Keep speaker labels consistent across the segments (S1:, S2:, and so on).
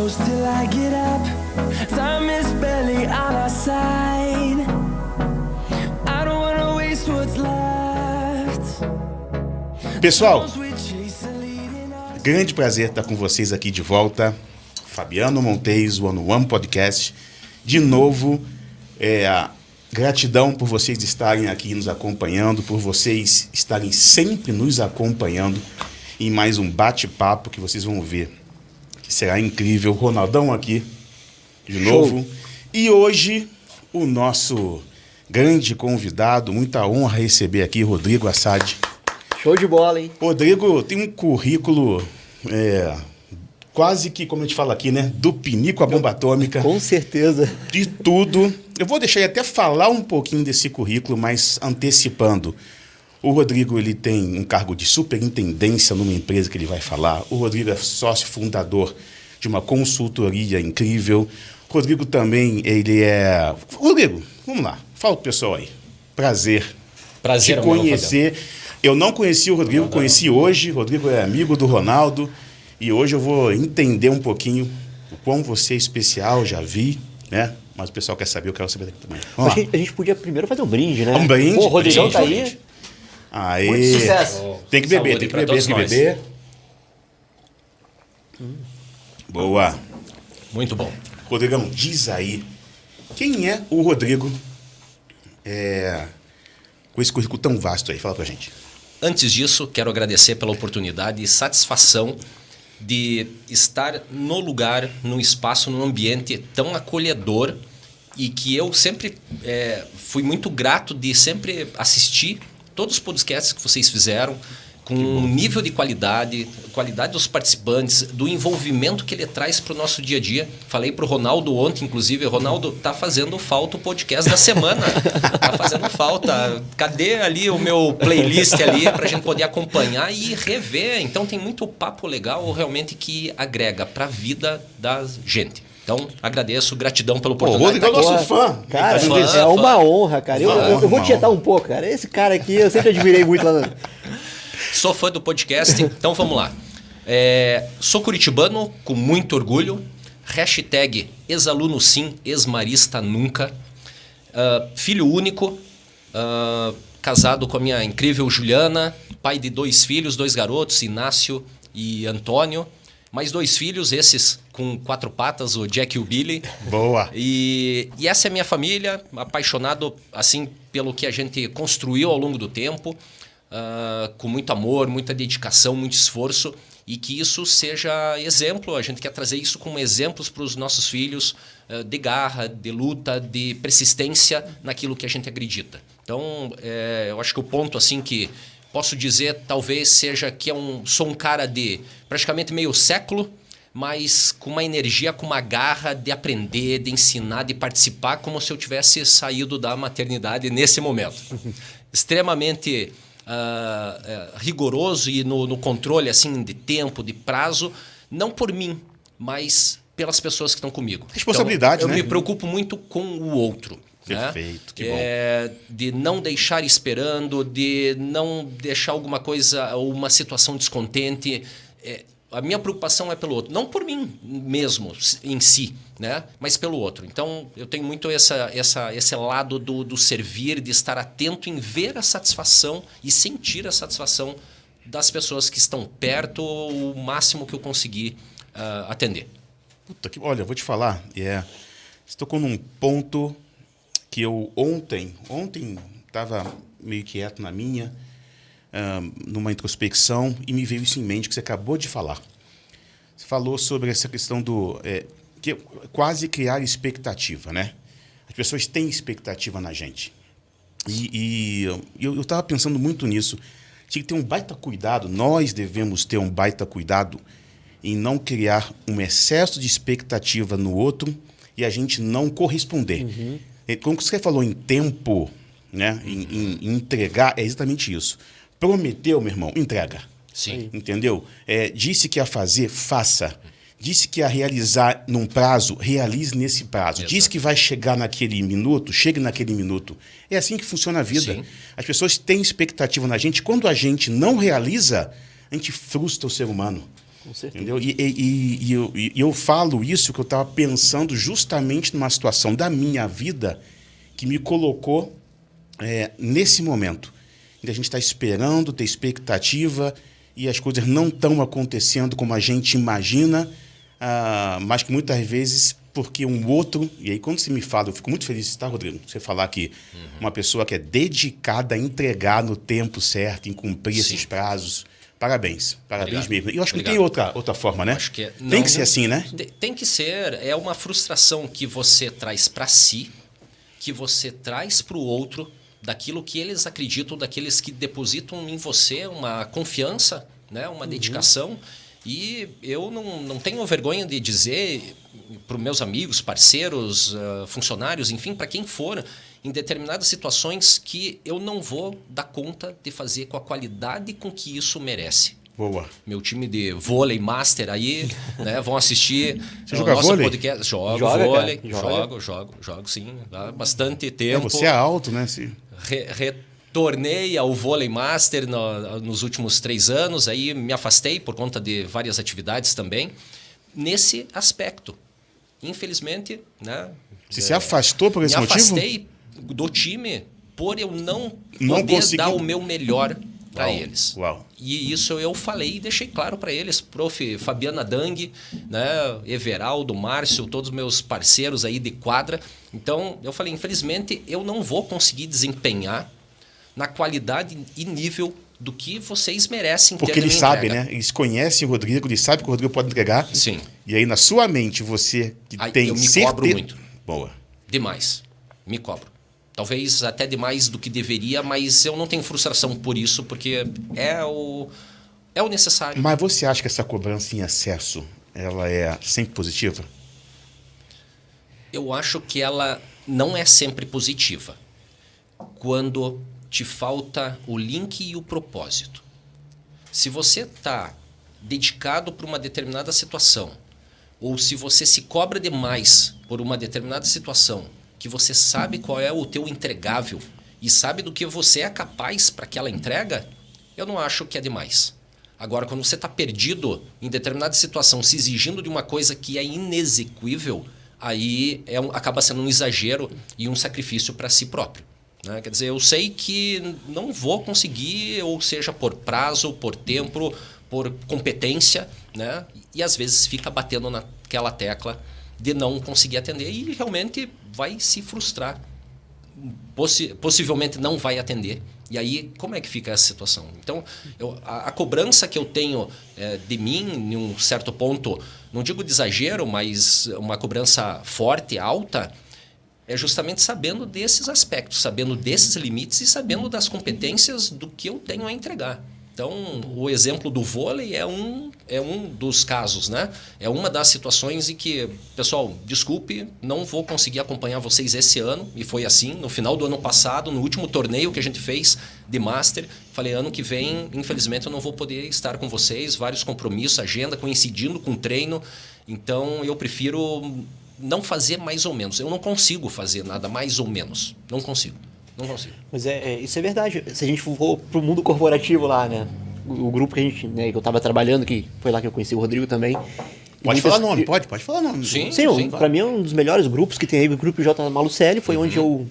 S1: close till I get up. Time is barely on our side. I don't wanna waste what's left.
S2: Pessoal, grande prazer estar com vocês aqui de volta. Fabiano Montes, o One One Podcast. De novo, gratidão por vocês estarem aqui nos acompanhando, por vocês estarem sempre nos acompanhando em mais um bate-papo que vocês vão ver, que será incrível. Ronaldão aqui, de novo. E hoje, o nosso grande convidado, muita honra receber aqui, Rodrigo Assad.
S3: Show de bola, hein?
S2: Rodrigo tem um currículo quase que, como a gente fala aqui, né? Do pinico à bomba atômica.
S3: Com certeza.
S2: De tudo. Eu vou deixar ele até falar um pouquinho desse currículo, mas antecipando. O Rodrigo, ele tem um cargo de superintendência numa empresa que ele vai falar. O Rodrigo é sócio fundador de uma consultoria incrível. O Rodrigo também, ele é... Rodrigo, vamos lá. Fala pro pessoal aí. Prazer te conhecer. Eu não conheci o Rodrigo, conheci hoje. O Rodrigo é amigo do Ronaldo. E hoje eu vou entender um pouquinho o quão você é especial, já vi, né? Mas o pessoal quer saber, eu quero saber também. Vamos lá.
S3: A gente podia primeiro fazer um brinde, né?
S2: Um brinde?
S3: Pô, o Rodrigão tá aí.
S2: Aê.
S3: Muito sucesso.
S2: Tem que beber, tem que beber, tem que beber. Boa.
S4: Muito bom.
S2: Rodrigão, diz aí, quem é o Rodrigo com esse currículo tão vasto aí? Fala pra gente.
S4: Antes disso, quero agradecer pela oportunidade e satisfação de estar no lugar, num espaço, num ambiente tão acolhedor e que eu sempre fui muito grato de sempre assistir todos os podcasts que vocês fizeram com um nível de qualidade dos participantes, do envolvimento que ele traz para o nosso dia a dia. Falei para o Ronaldo ontem, inclusive, Ronaldo, tá fazendo falta o podcast da semana. Tá fazendo falta. Cadê ali o meu playlist ali para a gente poder acompanhar e rever? Então tem muito papo legal realmente que agrega para a vida da gente. Então, agradeço, gratidão pela oportunidade.
S2: Rodrigo é nosso fã.
S3: Cara, é uma honra, cara. Eu vou tietar um pouco, cara. Esse cara aqui, eu sempre admirei muito lá no...
S4: Sou fã do podcast, então vamos lá. Sou curitibano, com muito orgulho. Hashtag ex-aluno sim, ex-marista nunca. Filho único, casado com a minha incrível Juliana. Pai de 2 filhos, 2 garotos, Inácio e Antônio. Mais 2 filhos, esses com 4 patas, o Jack e o Billy.
S2: Boa.
S4: E essa é a minha família, apaixonado assim pelo que a gente construiu ao longo do tempo. Com muito amor, muita dedicação, muito esforço, e que isso seja exemplo. A gente quer trazer isso como exemplos para os nossos filhos, de garra, de luta, de persistência naquilo que a gente acredita. Então, eu acho que o ponto assim que posso dizer talvez seja que sou um cara de praticamente meio século, mas com uma energia, com uma garra de aprender, de ensinar, de participar, como se eu tivesse saído da maternidade nesse momento. Extremamente... rigoroso e no controle assim de tempo, de prazo, não por mim, mas pelas pessoas que estão comigo.
S2: Responsabilidade,
S4: então,
S2: né?
S4: Eu me preocupo muito com o outro.
S2: Perfeito,
S4: né?
S2: que bom.
S4: De não deixar esperando, de não deixar alguma coisa ou uma situação descontente. A minha preocupação é pelo outro, não por mim mesmo em si, né? Mas pelo outro. Então, eu tenho muito esse lado do servir, de estar atento em ver a satisfação e sentir a satisfação das pessoas que estão perto, o máximo que eu conseguir atender.
S2: Olha, eu vou te falar, você tocou num ponto que eu ontem estava meio quieto na minha, numa introspecção, e me veio isso em mente que você acabou de falar. Você falou sobre essa questão que quase criar expectativa, né? As pessoas têm expectativa na gente. E eu estava pensando muito nisso. Tinha que ter um baita cuidado, nós devemos ter um baita cuidado em não criar um excesso de expectativa no outro e a gente não corresponder. Uhum. Como você falou em tempo, né? Em entregar, é exatamente isso. Prometeu, meu irmão, entrega.
S4: Sim.
S2: Entendeu? Disse que ia fazer, faça. Disse que ia realizar num prazo, realize nesse prazo. Exato. Disse que vai chegar naquele minuto, chegue naquele minuto. É assim que funciona a vida. Sim. As pessoas têm expectativa na gente. Quando a gente não realiza, a gente frustra o ser humano.
S3: Com certeza.
S2: Entendeu? E eu falo isso que eu estava pensando justamente numa situação da minha vida que me colocou nesse momento. A gente está esperando, tem expectativa e as coisas não estão acontecendo como a gente imagina, mas que muitas vezes porque um outro... E aí quando você me fala, eu fico muito feliz, tá, Rodrigo? Você falar que uma pessoa que é dedicada a entregar no tempo certo, em cumprir esses prazos. Parabéns. Parabéns mesmo. E eu acho que não tem outra forma, né?
S4: Acho que
S2: tem que ser assim, né?
S4: Tem que ser. É uma frustração que você traz para si, que você traz para o outro, daquilo que eles acreditam, daqueles que depositam em você uma confiança, né? Uma dedicação. E eu não tenho vergonha de dizer para os meus amigos, parceiros, funcionários, enfim, para quem for, em determinadas situações que eu não vou dar conta de fazer com a qualidade com que isso merece.
S2: Boa.
S4: Meu time de vôlei master aí, né, vão assistir
S2: Você joga vôlei?
S4: podcast. Jogo vôlei, jogo sim, há bastante tempo.
S2: Você é alto, né?
S4: Retornei ao vôlei master nos últimos 3 anos, aí me afastei por conta de várias atividades também, nesse aspecto. Infelizmente, né?
S2: Você se afastou por esse motivo?
S4: Me afastei do time por eu não poder
S2: consegui
S4: dar o meu melhor para eles.
S2: Uau.
S4: E isso eu falei e deixei claro para eles. Prof. Fabiana Dang, né? Everaldo, Márcio, todos os meus parceiros aí de quadra. Então, eu falei, infelizmente, eu não vou conseguir desempenhar na qualidade e nível do que vocês merecem ter.
S2: Porque eles sabem, né? Eles conhecem o Rodrigo, eles sabem que o Rodrigo pode entregar.
S4: Sim.
S2: E aí, na sua mente, você que tem
S4: eu me
S2: certeza...
S4: cobro muito.
S2: Boa.
S4: Demais. Me cobro. Talvez até demais do que deveria, mas eu não tenho frustração por isso, porque é o necessário.
S2: Mas você acha que essa cobrança em excesso, ela é sempre positiva?
S4: Eu acho que ela não é sempre positiva. Quando te falta o link e o propósito. Se você está dedicado para uma determinada situação, ou se você se cobra demais por uma determinada situação, que você sabe qual é o teu entregável e sabe do que você é capaz para aquela entrega, eu não acho que é demais. Agora, quando você está perdido em determinada situação, se exigindo de uma coisa que é inexequível, aí acaba sendo um exagero e um sacrifício para si próprio. Né? Quer dizer, eu sei que não vou conseguir, ou seja, por prazo, por tempo, por competência, né? E às vezes fica batendo naquela tecla de não conseguir atender e realmente vai se frustrar. Possivelmente não vai atender. E aí, como é que fica essa situação? Então, a cobrança que eu tenho de mim, em um certo ponto, não digo de exagero, mas uma cobrança forte, alta, é justamente sabendo desses aspectos, sabendo desses limites e sabendo das competências do que eu tenho a entregar. Então, o exemplo do vôlei é um dos casos, né? É uma das situações em que, pessoal, desculpe, não vou conseguir acompanhar vocês esse ano, e foi assim, no final do ano passado, no último torneio que a gente fez de Master, falei, ano que vem, infelizmente, eu não vou poder estar com vocês, vários compromissos, agenda coincidindo com o treino, então eu prefiro não fazer mais ou menos. Eu não consigo fazer nada mais ou menos, não consigo.
S3: Mas isso é verdade. Se a gente for pro mundo corporativo lá, né? O grupo que que eu tava trabalhando, que foi lá que eu conheci o Rodrigo também.
S2: Pode falar nome, pode falar nome.
S3: Sim,
S4: claro.
S3: Pra mim é um dos melhores grupos que tem aí, o Grupo J. Malucelli, foi onde eu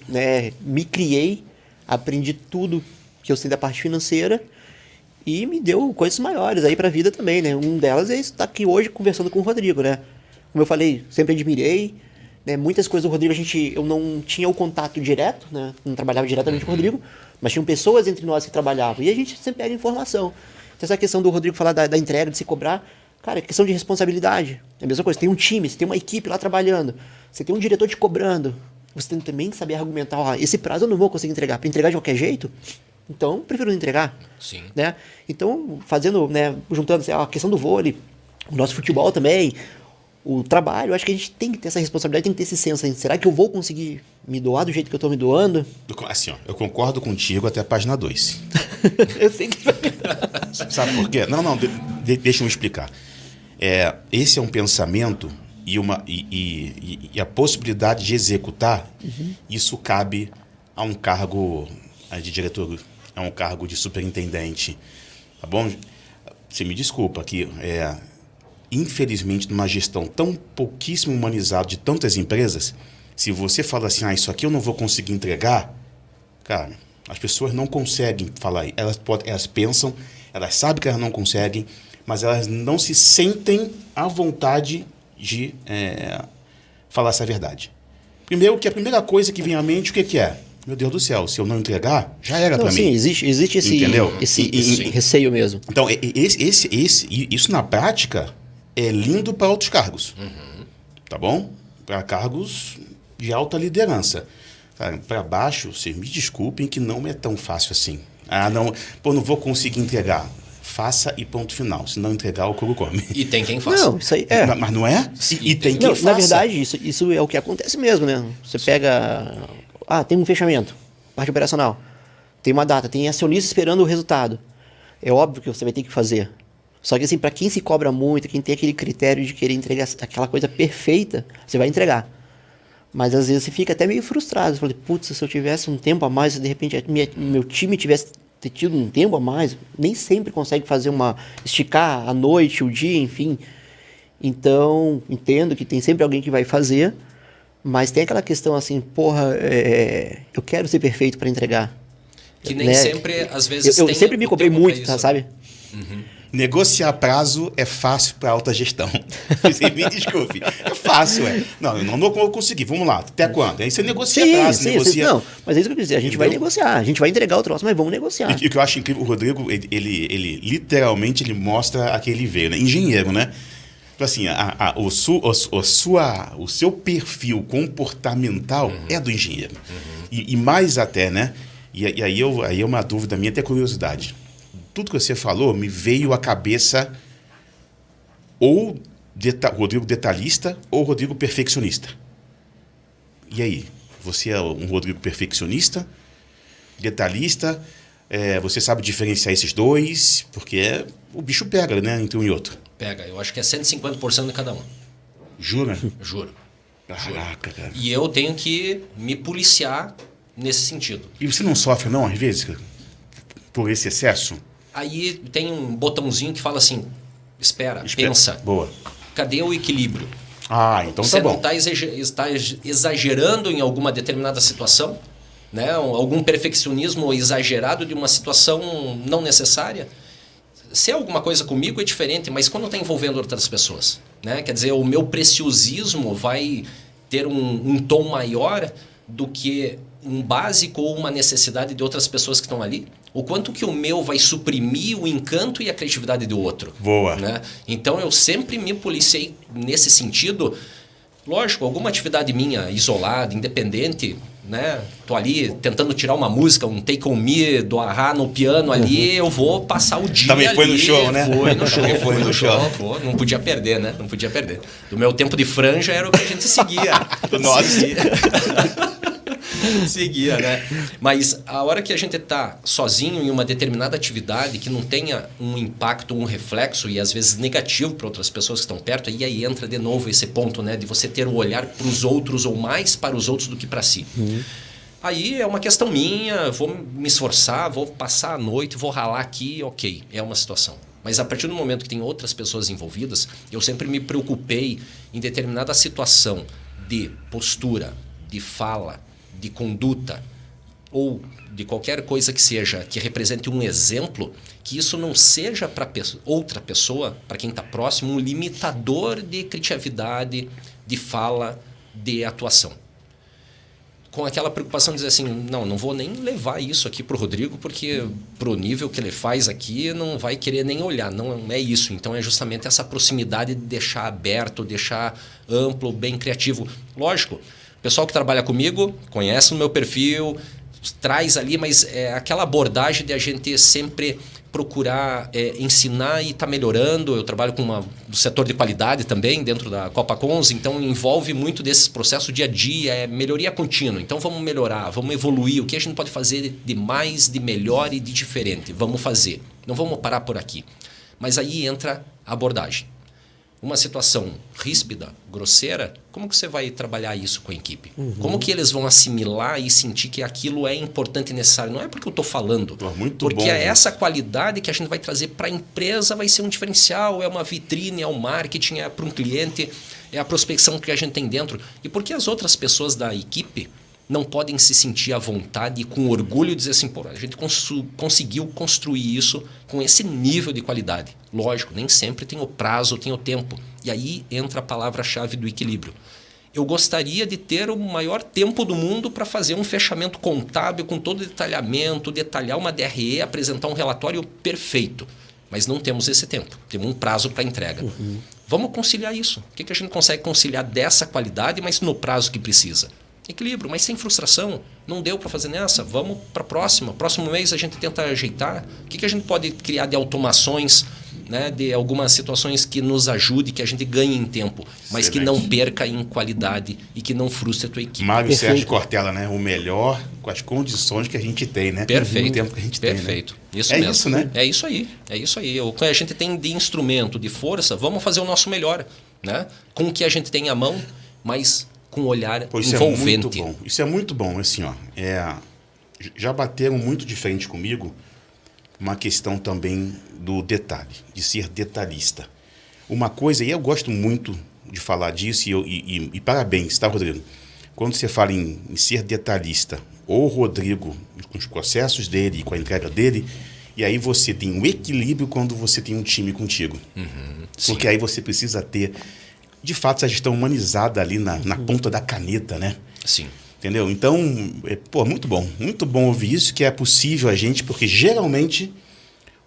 S3: me criei, aprendi tudo que eu sei da parte financeira e me deu coisas maiores aí pra vida também, né? Um delas é estar aqui hoje conversando com o Rodrigo, né? Como eu falei, sempre admirei. Né, muitas coisas do Rodrigo eu não tinha o contato direto, né, não trabalhava diretamente com o Rodrigo, mas tinham pessoas entre nós que trabalhavam e a gente sempre pega informação. Então, essa questão do Rodrigo falar da entrega, de se cobrar, cara, é questão de responsabilidade. É a mesma coisa, tem um time, você tem uma equipe lá trabalhando, você tem um diretor te cobrando, você tem também que saber argumentar, esse prazo eu não vou conseguir entregar, para entregar de qualquer jeito, então prefiro não entregar.
S4: Sim. Né?
S3: Então, fazendo, juntando a questão do vôlei, o nosso futebol também, o trabalho, acho que a gente tem que ter essa responsabilidade, tem que ter esse senso. Será que eu vou conseguir me doar do jeito que eu estou me doando?
S2: Assim, eu concordo contigo até a página 2.
S3: Eu sei que vai.
S2: Sabe por quê? Não, deixa eu explicar. Esse é um pensamento e a possibilidade de executar, isso cabe a um cargo de diretor, a um cargo de superintendente. Tá bom? Você me desculpa que infelizmente, numa gestão tão pouquíssimo humanizada de tantas empresas, se você fala assim, isso aqui eu não vou conseguir entregar, cara, as pessoas não conseguem falar. Elas pensam, elas sabem que elas não conseguem, mas elas não se sentem à vontade de falar essa verdade. Primeiro, que a primeira coisa que vem à mente, o que é? Meu Deus do céu, se eu não entregar, já era para mim.
S3: Sim, existe esse receio mesmo.
S2: Então, isso na prática é lindo para outros cargos. Tá bom? Para cargos de alta liderança. Para baixo, vocês me desculpem que não é tão fácil assim. Não vou conseguir entregar. Faça e ponto final. Se não entregar, o couro come.
S4: E tem quem faça.
S3: Não, isso aí é.
S2: Mas não é? E tem quem faça.
S3: Na verdade, isso é o que acontece mesmo, né? Você pega... tem um fechamento, parte operacional. Tem uma data, tem acionista esperando o resultado. É óbvio que você vai ter que fazer. Só que assim, para quem se cobra muito, quem tem aquele critério de querer entregar aquela coisa perfeita, você vai entregar. Mas às vezes você fica até meio frustrado. Você fala, putz, se eu tivesse um tempo a mais, se de repente meu time tivesse tido um tempo a mais, nem sempre consegue fazer esticar a noite, o dia, enfim. Então, entendo que tem sempre alguém que vai fazer, mas tem aquela questão assim, eu quero ser perfeito para entregar.
S4: Que nem sempre, às vezes,
S3: eu sempre me cobrei muito, sabe?
S2: Negociar prazo é fácil para alta gestão. Você me desculpe. É fácil, Não, eu não vou conseguir. Vamos lá. Até quando? Aí você negocia prazo, negocia...
S3: Não, mas é isso que eu quis dizer. A gente vai negociar. A gente vai entregar o troço, mas vamos negociar.
S2: E o que eu acho incrível, o Rodrigo, ele literalmente ele mostra a que ele veio, né? Engenheiro, né? Então, assim, o seu perfil comportamental é do engenheiro. E mais até, né? E aí é uma dúvida minha, até curiosidade. Tudo que você falou me veio à cabeça ou Rodrigo detalhista ou Rodrigo perfeccionista. E aí? Você é um Rodrigo perfeccionista, detalhista, você sabe diferenciar esses dois, porque o bicho pega, né, entre um e outro.
S4: Pega, eu acho que é 150% de cada um.
S2: Jura?
S4: Juro.
S2: Caraca, cara.
S4: E eu tenho que me policiar nesse sentido.
S2: E você não sofre, não, às vezes, por esse excesso?
S4: Aí tem um botãozinho que fala assim, espera. Pensa.
S2: Boa.
S4: Cadê o equilíbrio?
S2: Então
S4: você
S2: tá bom.
S4: Você não está exagerando em alguma determinada situação? Né? Algum perfeccionismo exagerado de uma situação não necessária? Se é alguma coisa comigo é diferente, mas quando está envolvendo outras pessoas, né? Quer dizer, o meu preciosismo vai ter um tom maior do que um básico ou uma necessidade de outras pessoas que estão ali. O quanto que o meu vai suprimir o encanto e a criatividade do outro.
S2: Boa.
S4: Né? Então eu sempre me policiei nesse sentido. Lógico, alguma atividade minha isolada, independente, né? Tô ali tentando tirar uma música, um Take On Me do A-ha no piano ali, eu vou passar o dia
S2: Também foi
S4: ali,
S2: no show, né?
S4: Foi no show,
S2: foi no show.
S4: Pô, não podia perder, né? Não podia perder. Do meu tempo de franja era o que a gente seguia.
S2: Do nosso.
S4: Seguia, né? Mas a hora que a gente está sozinho em uma determinada atividade que não tenha um impacto, um reflexo e às vezes negativo para outras pessoas que estão perto, e aí entra de novo esse ponto, né, de você ter o olhar para os outros ou mais para os outros do que para si. Aí é uma questão minha, vou me esforçar, vou passar a noite, vou ralar aqui, ok, é uma situação. Mas a partir do momento que tem outras pessoas envolvidas, eu sempre me preocupei em determinada situação de postura, de fala, de conduta ou de qualquer coisa que seja que represente um exemplo, que isso não seja para outra pessoa, para quem está próximo, um limitador de criatividade, de fala, de atuação. Com aquela preocupação de dizer assim, não vou nem levar isso aqui para o Rodrigo, porque para o nível que ele faz aqui não vai querer nem olhar, não é isso. Então é justamente essa proximidade de deixar aberto, deixar amplo, bem criativo. Lógico, o pessoal que trabalha comigo conhece o meu perfil, traz ali, mas é aquela abordagem de a gente sempre procurar ensinar e estar melhorando. Eu trabalho do setor de qualidade também, dentro da Copa Cons, então envolve muito desses processos dia a dia, melhoria contínua. Então vamos melhorar, vamos evoluir. O que a gente pode fazer de mais, de melhor e de diferente? Vamos fazer. Não vamos parar por aqui. Mas aí entra a abordagem. uma situação ríspida, grosseira, como que você vai trabalhar isso com a equipe? Como que eles vão assimilar e sentir que aquilo é importante e necessário? Não é porque eu estou falando,
S2: Muito
S4: porque
S2: bom,
S4: essa qualidade que a gente vai trazer para a empresa vai ser um diferencial, é uma vitrine, é o marketing, é para um cliente, é a prospecção que a gente tem dentro. E por que as outras pessoas da equipe não podem se sentir à vontade e com orgulho dizer assim, pô, a gente conseguiu construir isso com esse nível de qualidade. Lógico, nem sempre tem o prazo, tem o tempo. E aí entra a palavra-chave do equilíbrio. Eu gostaria de ter o maior tempo do mundo para fazer um fechamento contábil com todo o detalhamento, detalhar uma DRE, apresentar um relatório perfeito. Mas não temos esse tempo, temos um prazo para entrega. Vamos conciliar isso. O que a gente consegue conciliar dessa qualidade, mas no prazo que precisa? Equilíbrio, mas sem frustração. Não deu para fazer nessa, vamos para a próxima. Próximo mês a gente tenta ajeitar. O que a gente pode criar de automações, né, de algumas situações que nos ajude, que a gente ganhe em tempo, mas que não perca em qualidade e que não frustre a tua equipe.
S2: Mário Sérgio Cortella, né? O melhor com as condições que a gente tem, né?
S4: Perfeito.
S2: O tempo que a gente
S4: Perfeito.
S2: tem, né?
S4: Isso
S2: é
S4: mesmo.
S2: isso, né?
S4: É isso aí. É isso aí. O que a gente tem de instrumento, de força, vamos fazer o nosso melhor, né? Com o que a gente tem à mão, mas com um olhar
S2: Isso
S4: envolvente.
S2: É muito bom. Isso é muito bom. Assim, ó, já bateram muito de frente comigo uma questão também do detalhe, de ser detalhista. Uma coisa, e eu gosto muito de falar disso, e parabéns, tá, Rodrigo? Quando você fala em ser detalhista, ou o Rodrigo, com os processos dele, com a entrega dele, e aí você tem um equilíbrio quando você tem um time contigo. Porque aí você precisa ter, de fato, essa gestão humanizada ali na ponta da caneta, né?
S4: Sim.
S2: Entendeu? Então, muito bom ouvir isso, que é possível a gente, porque geralmente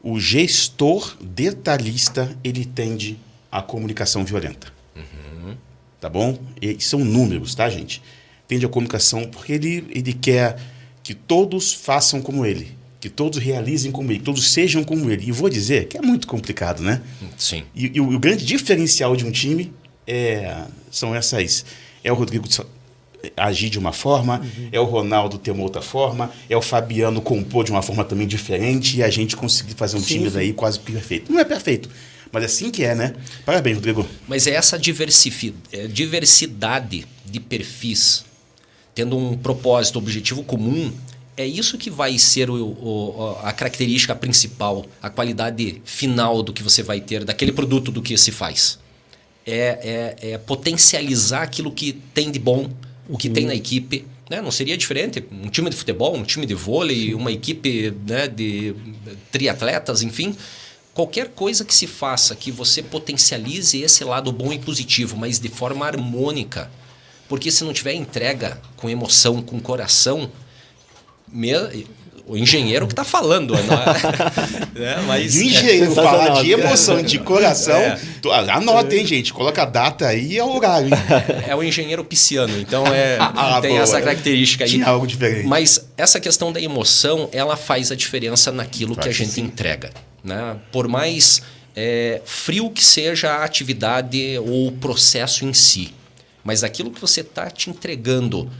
S2: o gestor detalhista, ele tende à comunicação violenta. Tá bom? E são números, tá, gente? Tende à comunicação porque ele quer que todos façam como ele, que todos realizem como ele, que todos sejam como ele. E vou dizer que é muito complicado, né?
S4: Sim.
S2: E o grande diferencial de um time são essas. É o Rodrigo agir de uma forma, é o Ronaldo ter uma outra forma, é o Fabiano compor de uma forma também diferente e a gente conseguir fazer um time daí quase perfeito. Não é perfeito, mas é assim que é, né? Parabéns, Rodrigo.
S4: Mas é essa diversidade de perfis, tendo um propósito, objetivo comum, é isso que vai ser a característica principal, a qualidade final do que você vai ter, daquele produto do que se faz. É potencializar aquilo que tem de bom, o que tem na equipe, né? Não seria diferente um time de futebol, um time de vôlei, uma equipe, né, de triatletas, enfim. Qualquer coisa que se faça, que você potencialize esse lado bom e positivo, mas de forma harmônica. Porque se não tiver entrega com emoção, com coração, o engenheiro que está falando. Né? Mas,
S2: o engenheiro falar de emoção, de coração, anota, hein, gente? Coloca a data aí e o horário.
S4: É o engenheiro pisciano, então tem
S2: boa.
S4: essa característica aí.
S2: Tinha algo diferente.
S4: Mas essa questão da emoção, ela faz a diferença naquilo que a gente entrega. Né? Por mais frio que seja a atividade ou o processo em si, mas aquilo que você está te entregando,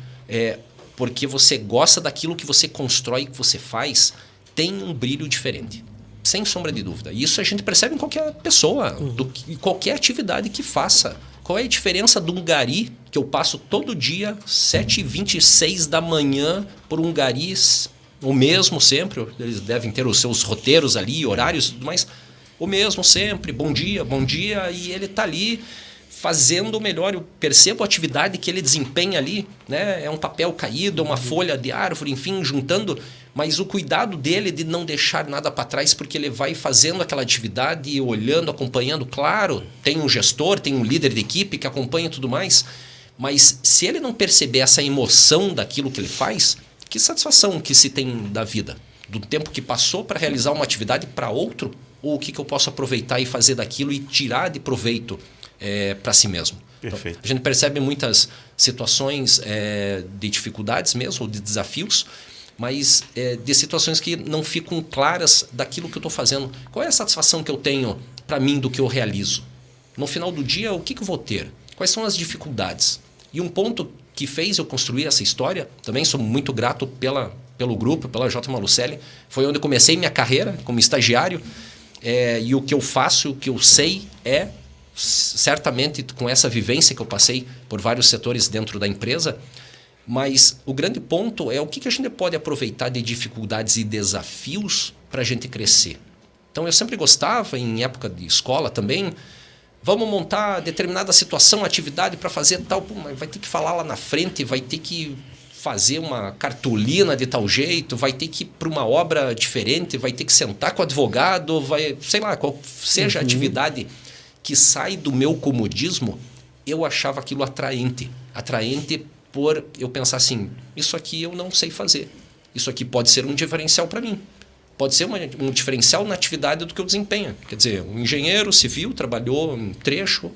S4: porque você gosta daquilo que você constrói, que você faz, tem um brilho diferente. Sem sombra de dúvida. E isso a gente percebe em qualquer pessoa, em qualquer atividade que faça. Qual é a diferença de um gari que eu passo todo dia, 7h26 da manhã, por um gari, o mesmo sempre, eles devem ter os seus roteiros ali, horários e tudo mais, o mesmo sempre, bom dia, e ele está ali fazendo o melhor. Eu percebo a atividade que ele desempenha ali, né? É um papel caído, é uma folha de árvore, enfim, juntando, mas o cuidado dele de não deixar nada para trás, porque ele vai fazendo aquela atividade, olhando, acompanhando. Claro, tem um gestor, tem um líder de equipe que acompanha e tudo mais, mas se ele não perceber essa emoção daquilo que ele faz, que satisfação que se tem da vida, do tempo que passou para realizar uma atividade para outro, ou o que eu posso aproveitar e fazer daquilo e tirar de proveito para si mesmo.
S2: Perfeito.
S4: Então, a gente percebe muitas situações de dificuldades mesmo, ou de desafios, mas de situações que não ficam claras daquilo que eu estou fazendo. Qual é a satisfação que eu tenho para mim do que eu realizo? No final do dia, o que eu vou ter? Quais são as dificuldades? E um ponto que fez eu construir essa história, também sou muito grato pelo grupo, pela J. Malucelli, foi onde eu comecei minha carreira como estagiário, e o que eu faço, o que eu sei é certamente com essa vivência que eu passei por vários setores dentro da empresa, mas o grande ponto é o que a gente pode aproveitar de dificuldades e desafios para a gente crescer. Então, eu sempre gostava, em época de escola também, vamos montar determinada situação, atividade para fazer tal, mas vai ter que falar lá na frente, vai ter que fazer uma cartolina de tal jeito, vai ter que ir para uma obra diferente, vai ter que sentar com o advogado, sei lá, qual seja a atividade que sai do meu comodismo, eu achava aquilo atraente. Atraente por eu pensar assim, isso aqui eu não sei fazer. Isso aqui pode ser um diferencial para mim. Pode ser um diferencial na atividade do que eu desempenho. Quer dizer, um engenheiro civil trabalhou em trecho,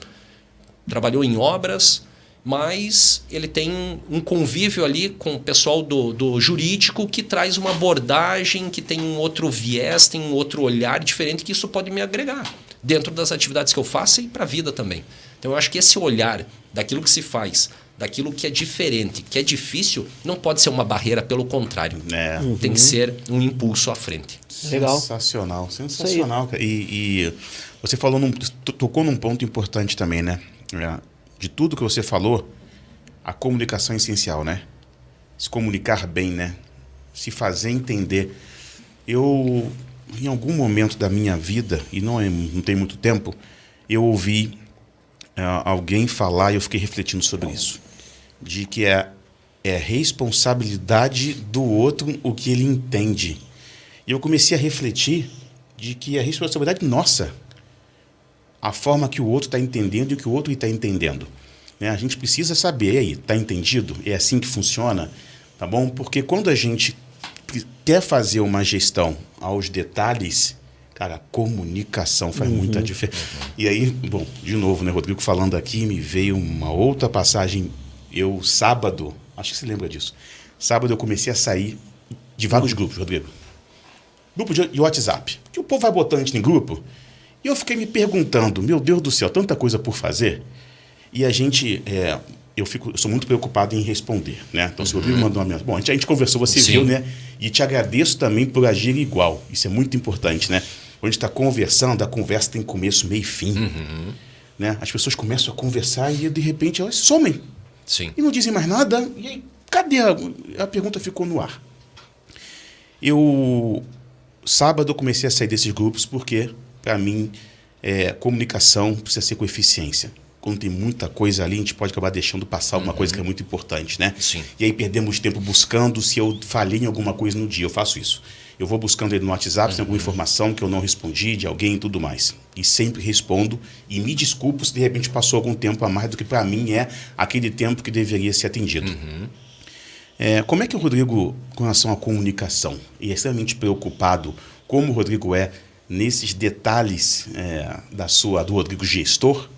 S4: trabalhou em obras, mas ele tem um convívio ali com o pessoal do jurídico que traz uma abordagem, que tem um outro viés, tem um outro olhar diferente, que isso pode me agregar dentro das atividades que eu faço e para a vida também. Então, eu acho que esse olhar daquilo que se faz, daquilo que é diferente, que é difícil, não pode ser uma barreira, pelo contrário. Tem que ser um impulso à frente.
S3: Legal.
S2: Sensacional, sensacional. E você tocou num ponto importante também, né? De tudo que você falou, a comunicação é essencial, né? Se comunicar bem, né? Se fazer entender. Eu, em algum momento da minha vida, e não tem muito tempo, eu ouvi alguém falar e eu fiquei refletindo sobre isso. De que é responsabilidade do outro o que ele entende. E eu comecei a refletir de que é responsabilidade nossa. A forma que o outro está entendendo e o que o outro está entendendo. Né? A gente precisa saber, aí, está entendido? É assim que funciona? Tá bom? Porque quando a gente quer fazer uma gestão aos detalhes, cara, a comunicação faz muita diferença. E aí, bom, de novo, né, Rodrigo falando aqui, me veio uma outra passagem. Eu, sábado, acho que você lembra disso, sábado eu comecei a sair de vários grupos, Rodrigo. Grupo de WhatsApp. Que o povo vai botando em grupo. E eu fiquei me perguntando, meu Deus do céu, tanta coisa por fazer. E a gente, eu sou muito preocupado em responder, né? Então, se o Rodrigo mandou uma mensagem... Bom, a gente conversou, você viu, né? E te agradeço também por agir igual. Isso é muito importante, né? Quando a gente está conversando, a conversa tem começo, meio e fim. Né? As pessoas começam a conversar e, de repente, elas somem.
S4: Sim.
S2: E não dizem mais nada. E aí, cadê? A pergunta ficou no ar. Sábado eu comecei a sair desses grupos porque... Para mim, comunicação precisa ser com eficiência. Quando tem muita coisa ali, a gente pode acabar deixando passar alguma coisa que é muito importante, né?
S4: Sim.
S2: E aí perdemos tempo buscando. Se eu falhei em alguma coisa no dia, eu faço isso. Eu vou buscando ele no WhatsApp, se tem alguma informação que eu não respondi de alguém e tudo mais. E sempre respondo e me desculpo se de repente passou algum tempo a mais do que para mim é aquele tempo que deveria ser atendido. Como é que o Rodrigo, com relação à comunicação, e é extremamente preocupado, como o Rodrigo nesses detalhes do Rodrigo gestor?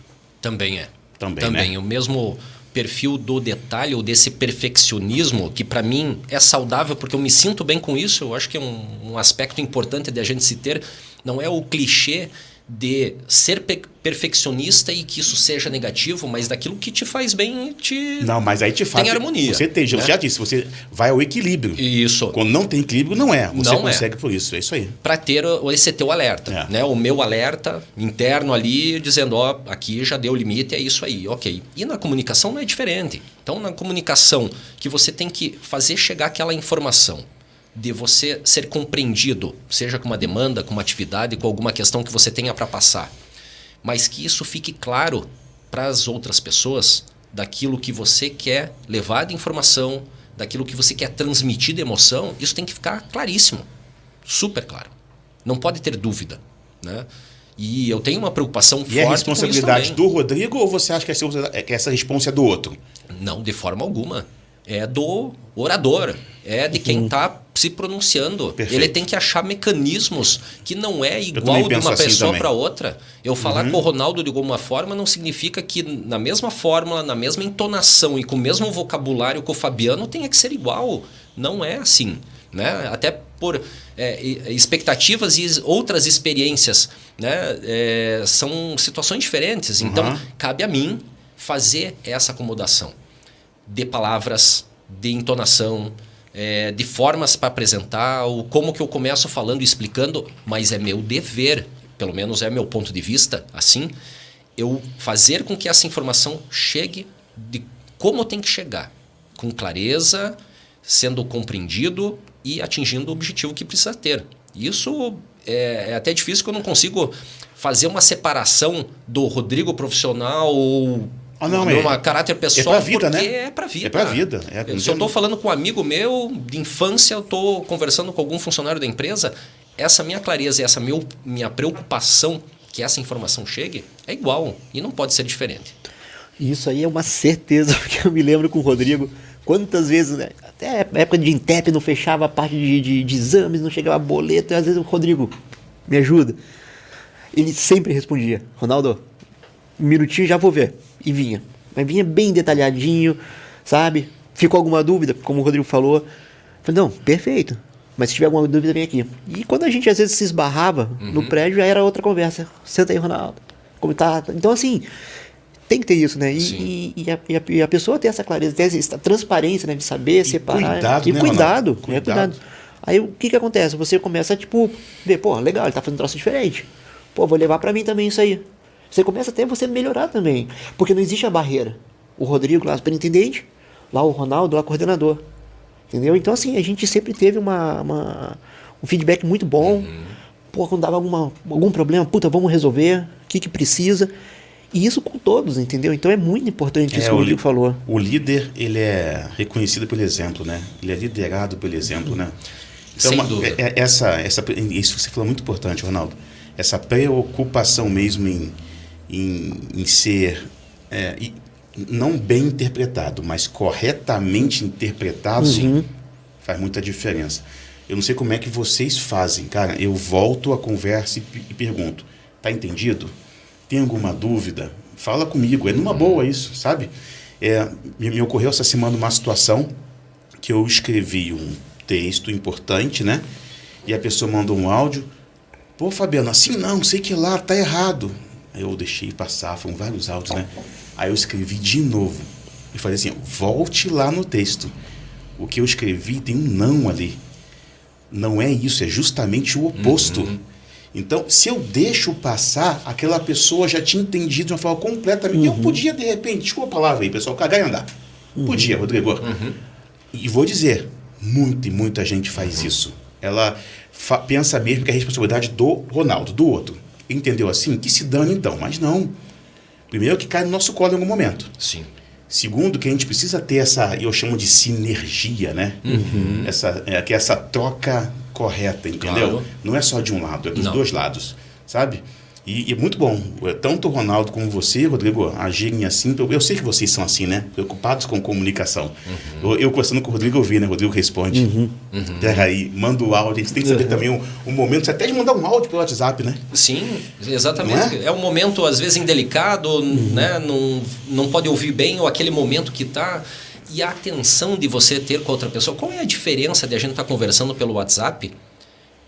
S4: Também é.
S2: Também, né?
S4: O mesmo perfil do detalhe ou desse perfeccionismo, que para mim é saudável porque eu me sinto bem com isso. Eu acho que é um aspecto importante de a gente se ter. Não é o clichê de ser perfeccionista e que isso seja negativo, mas daquilo que te faz bem
S2: Não, mas aí te faz...
S4: Tem harmonia.
S2: Você tem, já disse, você vai ao equilíbrio.
S4: Isso.
S2: Quando não tem equilíbrio, não é. Você
S4: não
S2: consegue por isso, é isso aí.
S4: Para ter esse teu alerta, né? O meu alerta interno ali, dizendo, aqui já deu o limite, é isso aí, ok. E na comunicação não é diferente. Então, na comunicação, que você tem que fazer chegar aquela informação, de você ser compreendido, seja com uma demanda, com uma atividade, com alguma questão que você tenha para passar, mas que isso fique claro para as outras pessoas daquilo que você quer levar de informação, daquilo que você quer transmitir de emoção, isso tem que ficar claríssimo, super claro. Não pode ter dúvida, né? E eu tenho uma preocupação forte com isso também. E é responsabilidade
S2: do Rodrigo ou você acha que essa responsa é do outro?
S4: Não, de forma alguma. É do orador, é de quem está se pronunciando.
S2: Perfeito.
S4: Ele tem que achar mecanismos que não é igual de uma pessoa para outra. Eu falar com o Ronaldo de alguma forma não significa que na mesma fórmula, na mesma entonação e com o mesmo vocabulário que o Fabiano tenha que ser igual. Não é assim, né? Até por expectativas e outras experiências, né? São situações diferentes. Então, cabe a mim fazer essa acomodação de palavras, de entonação, de formas para apresentar, como que eu começo falando e explicando, mas é meu dever, pelo menos é meu ponto de vista, assim, eu fazer com que essa informação chegue de como tem que chegar, com clareza, sendo compreendido e atingindo o objetivo que precisa ter. Isso é até difícil, que eu não consigo fazer uma separação do Rodrigo profissional ou de caráter pessoal,
S2: é pra vida,
S4: porque
S2: né?
S4: é pra vida.
S2: É pra vida.
S4: Se eu estou falando com um amigo meu de infância, eu estou conversando com algum funcionário da empresa, essa minha clareza e essa minha preocupação que essa informação chegue é igual e não pode ser diferente.
S3: Isso aí é uma certeza, porque eu me lembro com o Rodrigo, quantas vezes, né? Até a época de Intep não fechava a parte de exames, não chegava boleto, e às vezes o Rodrigo, me ajuda. Ele sempre respondia, Ronaldo, um minutinho já vou ver. E vinha. Mas vinha bem detalhadinho, sabe? Ficou alguma dúvida, como o Rodrigo falou. Eu falei, não, perfeito. Mas se tiver alguma dúvida, vem aqui. E quando a gente às vezes se esbarrava no prédio, já era outra conversa. Senta aí, Ronaldo. Como tá? Então, assim, tem que ter isso, né? E a pessoa ter essa clareza, ter essa transparência, né? De saber separar.
S2: Cuidado,
S3: e
S2: né,
S3: cuidado,
S2: Ronaldo?
S3: cuidado. Aí o que acontece? Você começa, tipo, ver, pô, legal, ele tá fazendo um troço diferente. Pô, vou levar pra mim também isso aí. Você começa até você melhorar também. Porque não existe a barreira. O Rodrigo lá, superintendente, lá o Ronaldo, lá coordenador. Entendeu? Então, assim, a gente sempre teve um feedback muito bom. Pô, quando dava algum problema, puta, vamos resolver. O que precisa. E isso com todos, entendeu? Então é muito importante isso que o Rodrigo falou.
S2: O líder, ele é reconhecido pelo exemplo, né? Ele é liderado pelo exemplo, né? Então,
S4: Sem dúvida.
S2: Isso que você falou é muito importante, Ronaldo. Essa preocupação mesmo em ser não bem interpretado, mas corretamente interpretado, faz muita diferença. Eu não sei como é que vocês fazem, cara. Eu volto a conversa e pergunto, tá entendido? Tem alguma dúvida? Fala comigo, é numa boa isso, sabe? Me ocorreu essa semana uma situação que eu escrevi um texto importante, né? E a pessoa mandou um áudio. Pô, Fabiano, assim não, sei que lá, tá errado. Aí eu deixei passar, foram vários áudios, né? Aí eu escrevi de novo. E falei assim, volte lá no texto. O que eu escrevi tem um não ali. Não é isso, é justamente o oposto. Então, se eu deixo passar, aquela pessoa já tinha entendido de uma forma completamente... Eu podia, de repente, desculpa a palavra aí, pessoal, cagar e andar. Podia, Rodrigo. E vou dizer, muita gente faz isso. Ela pensa mesmo que é a responsabilidade do Ronaldo, do outro. Entendeu assim? Que se dane então, mas não. Primeiro que cai no nosso colo em algum momento.
S4: Sim.
S2: Segundo, que a gente precisa ter essa, eu chamo de sinergia, né? Que é essa troca correta, entendeu?
S4: Claro.
S2: Não é só de um lado, é dos dois lados, sabe? E é muito bom, tanto o Ronaldo como você, Rodrigo, agirem assim. Eu sei que vocês são assim, né? Preocupados com comunicação. Eu conversando com o Rodrigo, eu vi, né? O Rodrigo responde. Pega aí, manda o áudio. A gente tem que saber também o momento, até de mandar um áudio pelo WhatsApp, né?
S4: Sim, exatamente. É um momento, às vezes, indelicado, né? Não pode ouvir bem, ou aquele momento que está... E a atenção de você ter com outra pessoa. Qual é a diferença de a gente estar conversando pelo WhatsApp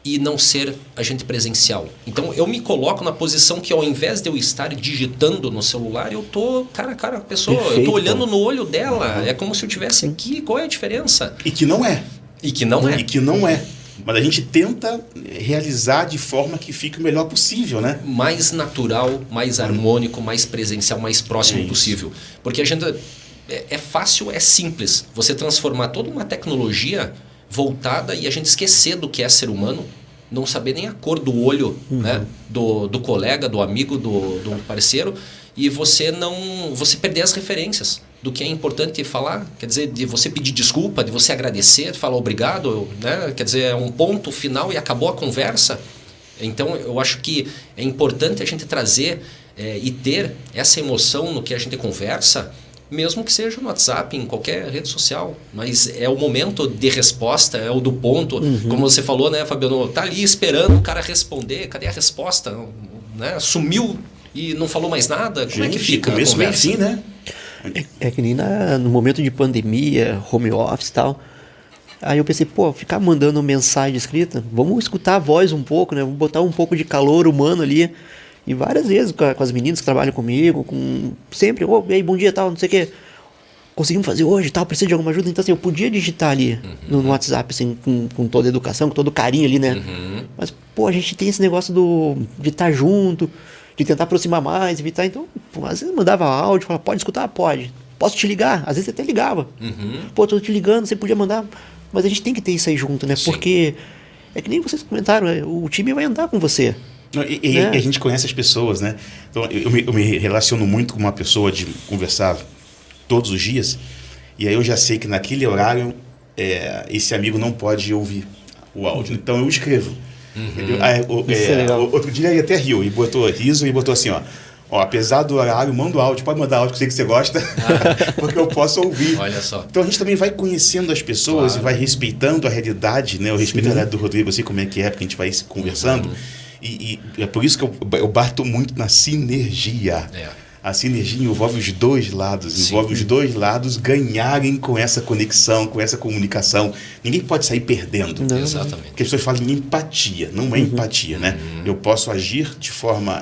S4: e não ser a gente presencial? Então, eu me coloco na posição que, ao invés de eu estar digitando no celular, eu tô cara a cara com a pessoa.
S3: Perfeito,
S4: eu tô olhando no olho dela. É como se eu estivesse aqui. Qual é a diferença?
S2: E que não é.
S4: E que não é.
S2: E que não é. Mas a gente tenta realizar de forma que fique o melhor possível, né?
S4: Mais natural, mais harmônico, mais presencial, mais próximo possível. Porque a gente... É fácil, é simples. Você transformar toda uma tecnologia voltada e a gente esquecer do que é ser humano, não saber nem a cor do olho, né? do colega, do amigo, do parceiro, e você perder as referências do que é importante falar. Quer dizer, de você pedir desculpa, de você agradecer, de falar obrigado, né? Quer dizer, é um ponto final e acabou a conversa. Então, eu acho que é importante a gente trazer e ter essa emoção no que a gente conversa, mesmo que seja no WhatsApp, em qualquer rede social. Mas é o momento de resposta, é o do ponto. Como você falou, né, Fabiano? Tá ali esperando o cara responder. Cadê a resposta? Né? Sumiu e não falou mais nada. Como é que fica a
S2: começo bem
S4: conversa?
S2: assim, né?
S3: É que nem no momento de pandemia, home office e tal. Aí eu pensei, pô, ficar mandando mensagem escrita, vamos escutar a voz um pouco, né? Vamos botar um pouco de calor humano ali. E várias vezes com as meninas que trabalham comigo, sempre, e aí, bom dia, tal, não sei o quê. Conseguimos fazer hoje, tal, precisa de alguma ajuda. Então, assim, eu podia digitar ali no WhatsApp, assim, com toda a educação, com todo o carinho ali, né? Mas, pô, a gente tem esse negócio de estar junto, de tentar aproximar mais, evitar. Então, pô, às vezes mandava áudio, falava, pode escutar? Pode. Posso te ligar? Às vezes até ligava. Pô, tô te ligando, você podia mandar. Mas a gente tem que ter isso aí junto, né?
S4: Sim.
S3: Porque é que nem vocês comentaram, o time vai andar com você.
S2: E a gente conhece as pessoas, né? Então, eu me relaciono muito com uma pessoa de conversar todos os dias, e aí eu já sei que naquele horário esse amigo não pode ouvir o áudio. Então eu escrevo.
S3: Isso é legal.
S2: Outro dia ele até riu e botou riso e botou assim, ó, apesar do horário, manda o áudio, pode mandar áudio que eu sei que você gosta, porque eu posso ouvir.
S4: Olha só.
S2: Então a gente também vai conhecendo as pessoas,
S4: Claro.
S2: e vai respeitando a realidade, né? Eu respeito a realidade do Rodrigo, assim como é que é, porque a gente vai se conversando. E é por isso que eu bato muito na sinergia. A sinergia envolve os dois lados, envolve os dois lados ganharem com essa conexão, com essa comunicação. Ninguém pode sair perdendo.
S4: Exatamente.
S2: Porque as pessoas falam em empatia, não é empatia, né? Eu posso agir de forma,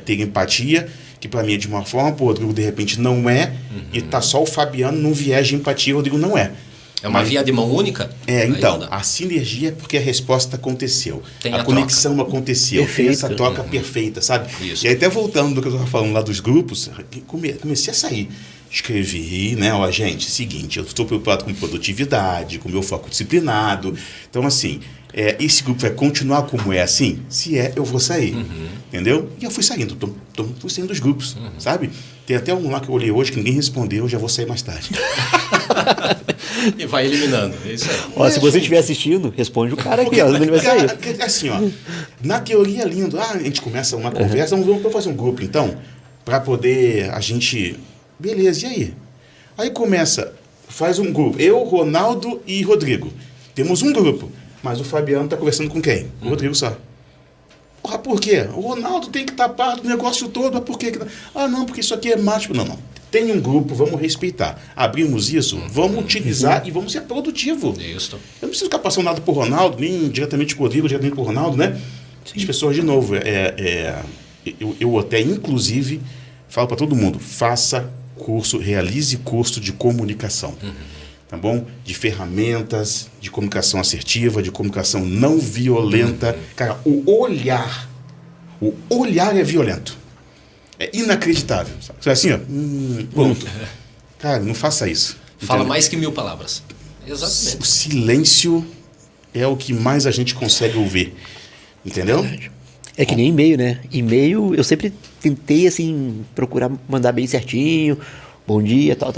S2: ter empatia, que para mim é de uma forma, para o Rodrigo de repente não é, e tá só o Fabiano num viés de empatia, o Rodrigo não é.
S4: É uma via de mão única?
S2: Então,
S4: Aí,
S2: a sinergia é porque a resposta aconteceu.
S4: Tem
S2: a
S4: a
S2: conexão aconteceu. Tem
S3: Perfeito.
S2: essa troca perfeita, sabe?
S4: Isso.
S2: E aí, até voltando do que eu estava falando lá dos grupos, comecei a sair. Escrevi, né? Ó, gente, seguinte, eu estou preocupado com produtividade, com meu foco disciplinado. Então, assim, esse grupo vai continuar como é assim? Se eu vou sair. Entendeu? E eu fui saindo. Fui saindo dos grupos, sabe? Tem até um lá que eu olhei hoje que ninguém respondeu, eu já vou sair mais tarde.
S4: E vai eliminando. É isso aí.
S3: Ó, se você estiver assistindo, responde o cara aqui, ó, ele vai sair.
S2: Assim, ó, na teoria é lindo. A gente começa uma conversa, vamos fazer um grupo, então, para poder a gente... Beleza, e aí? Aí começa, faz um grupo. Eu, Ronaldo e Rodrigo. Temos um grupo, mas o Fabiano está conversando com quem? O Rodrigo só. Porra, por quê? O Ronaldo tem que estar parte do negócio todo, mas por quê? Não, porque isso aqui é mágico. Não. Tem um grupo, vamos respeitar. Abrimos isso, vamos utilizar e vamos ser produtivo.
S4: Isso.
S2: Eu não preciso ficar passando nada por Ronaldo, nem diretamente com o Rodrigo, diretamente por Ronaldo, né? As pessoas, de novo, eu até, inclusive, falo para todo mundo, realize curso de comunicação. Tá bom? De ferramentas, de comunicação assertiva, de comunicação não violenta. Cara, o olhar é violento. É inacreditável. Sabe? Assim, ó, pronto. Cara, não faça isso.
S4: Fala
S2: Entendeu?
S4: mais que 1000 palavras.
S2: O
S4: Exatamente.
S2: silêncio é o que mais a gente consegue ouvir. Entendeu?
S3: É que nem e-mail, né? E-mail, eu sempre tentei, assim, procurar mandar bem certinho. Bom dia, tal.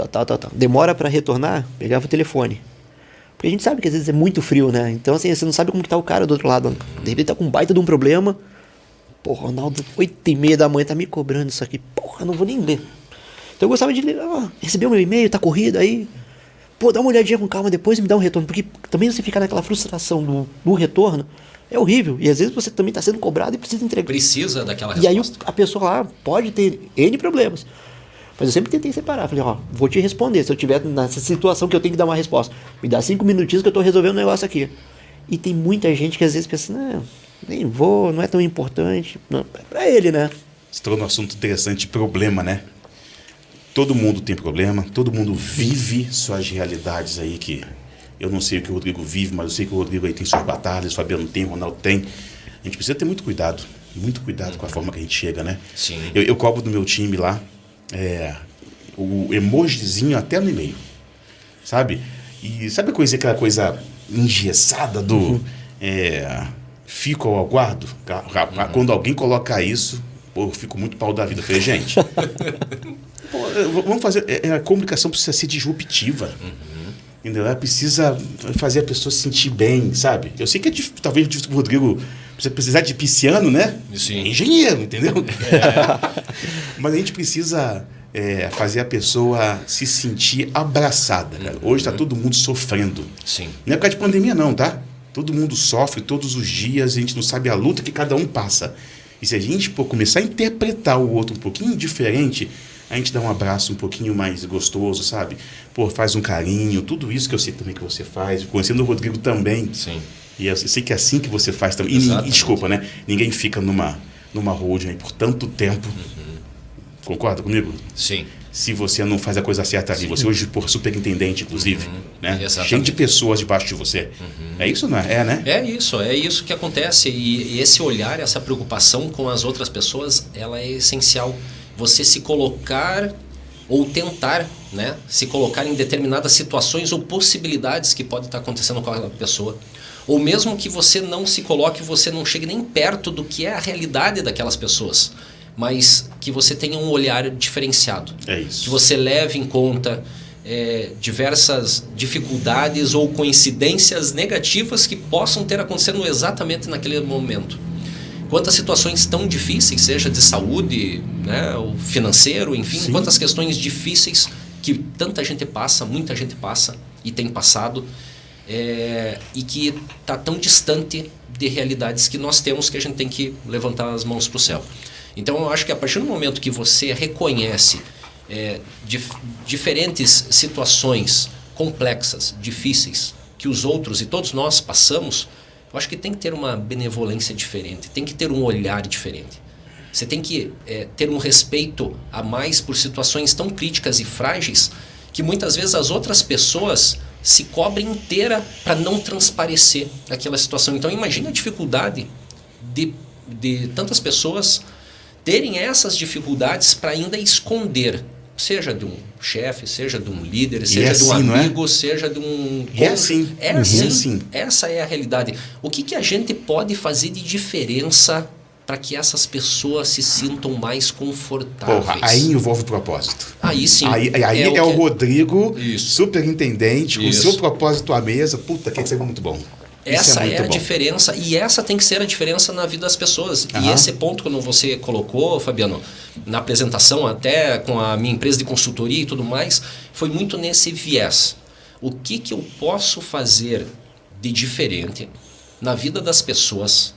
S3: Demora pra retornar, pegava o telefone. Porque a gente sabe que às vezes é muito frio, né? Então, assim, você não sabe como que tá o cara do outro lado. De repente tá com um baita de um problema. Pô, Ronaldo, 8h30 da manhã tá me cobrando isso aqui. Porra, não vou nem ler. Então eu gostava de ler, recebeu meu e-mail, tá corrido aí. Pô, dá uma olhadinha com calma depois e me dá um retorno. Porque também você ficar naquela frustração do retorno é horrível. E às vezes você também tá sendo cobrado e precisa entregar.
S4: Precisa daquela
S3: E aí
S4: resposta.
S3: a pessoa lá pode ter N problemas. Mas eu sempre tentei separar. Falei, vou te responder. Se eu tiver nessa situação que eu tenho que dar uma resposta, me dá 5 minutinhos que eu tô resolvendo um negócio aqui. E tem muita gente que às vezes pensa, não, nem vou, não é tão importante. Não, é pra ele, né?
S2: Você trouxe um assunto interessante, problema, né? Todo mundo tem problema, todo mundo vive suas realidades aí que... Eu não sei o que o Rodrigo vive, mas eu sei que o Rodrigo aí tem suas batalhas, o Fabiano tem, o Ronaldo tem. A gente precisa ter muito cuidado com a forma que a gente chega, né?
S4: Sim.
S2: Eu cobro do meu time lá, o emojizinho até no e-mail, sabe? E sabe aquela coisa engessada do fico ao aguardo? Quando alguém coloca isso, pô, eu fico muito pau da vida. Eu falei, gente, pô, vamos fazer, a comunicação precisa ser disruptiva. Entendeu? Ela precisa fazer a pessoa se sentir bem, sabe? Eu sei que talvez o Rodrigo precisar de pisciano, né?
S4: Sim.
S2: Engenheiro, entendeu? Mas a gente precisa fazer a pessoa se sentir abraçada, cara. Hoje está todo mundo sofrendo.
S4: Sim.
S2: Não é por causa de pandemia, não, tá? Todo mundo sofre todos os dias, a gente não sabe a luta que cada um passa. E se a gente começar a interpretar o outro um pouquinho diferente, a gente dá um abraço um pouquinho mais gostoso, sabe? Pô, faz um carinho, tudo isso que eu sei também que você faz. Conhecendo o Rodrigo também.
S4: Sim.
S2: E eu sei que é assim que você faz também. E desculpa, né? Ninguém fica numa holding aí por tanto tempo. Concorda comigo?
S4: Sim.
S2: se você não faz a coisa certa ali. Você hoje, por superintendente, inclusive, né?
S4: Exatamente.
S2: Cheio de pessoas debaixo de você. É isso, não é? É, né?
S4: É isso que acontece. E esse olhar, essa preocupação com as outras pessoas, ela é essencial. Você se colocar ou tentar, né, se colocar em determinadas situações ou possibilidades que pode estar acontecendo com aquela pessoa. Ou mesmo que você não se coloque, você não chegue nem perto do que é a realidade daquelas pessoas, mas que você tenha um olhar diferenciado.
S2: É isso.
S4: Que você leve em conta diversas dificuldades ou coincidências negativas que possam ter acontecido exatamente naquele momento. Quantas situações tão difíceis, seja de saúde, né, ou financeiro, enfim,
S2: Sim.
S4: quantas questões difíceis que tanta gente passa, muita gente passa e tem passado, e que está tão distante de realidades que nós temos, que a gente tem que levantar as mãos para o céu. Então eu acho que a partir do momento que você reconhece diferentes situações complexas, difíceis, que os outros e todos nós passamos, eu acho que tem que ter uma benevolência diferente, tem que ter um olhar diferente. Você tem que ter um respeito a mais por situações tão críticas e frágeis que muitas vezes as outras pessoas se cobrem inteira para não transparecer aquela situação. Então imagine a dificuldade de tantas pessoas terem essas dificuldades para ainda esconder, seja de um chefe, seja de um líder, seja de um amigo, seja de um...
S2: É assim.
S4: É assim. Essa é a realidade. O que a gente pode fazer de diferença para que essas pessoas se sintam mais confortáveis?
S2: Porra, aí envolve o propósito.
S4: Aí sim.
S2: Aí é o Rodrigo, superintendente, com o seu propósito à mesa. Puta, que isso é muito bom.
S4: Essa é a diferença, e essa tem que ser a diferença na vida das pessoas. E esse ponto, quando você colocou, Fabiano, na apresentação, até com a minha empresa de consultoria e tudo mais, foi muito nesse viés. O que eu posso fazer de diferente na vida das pessoas,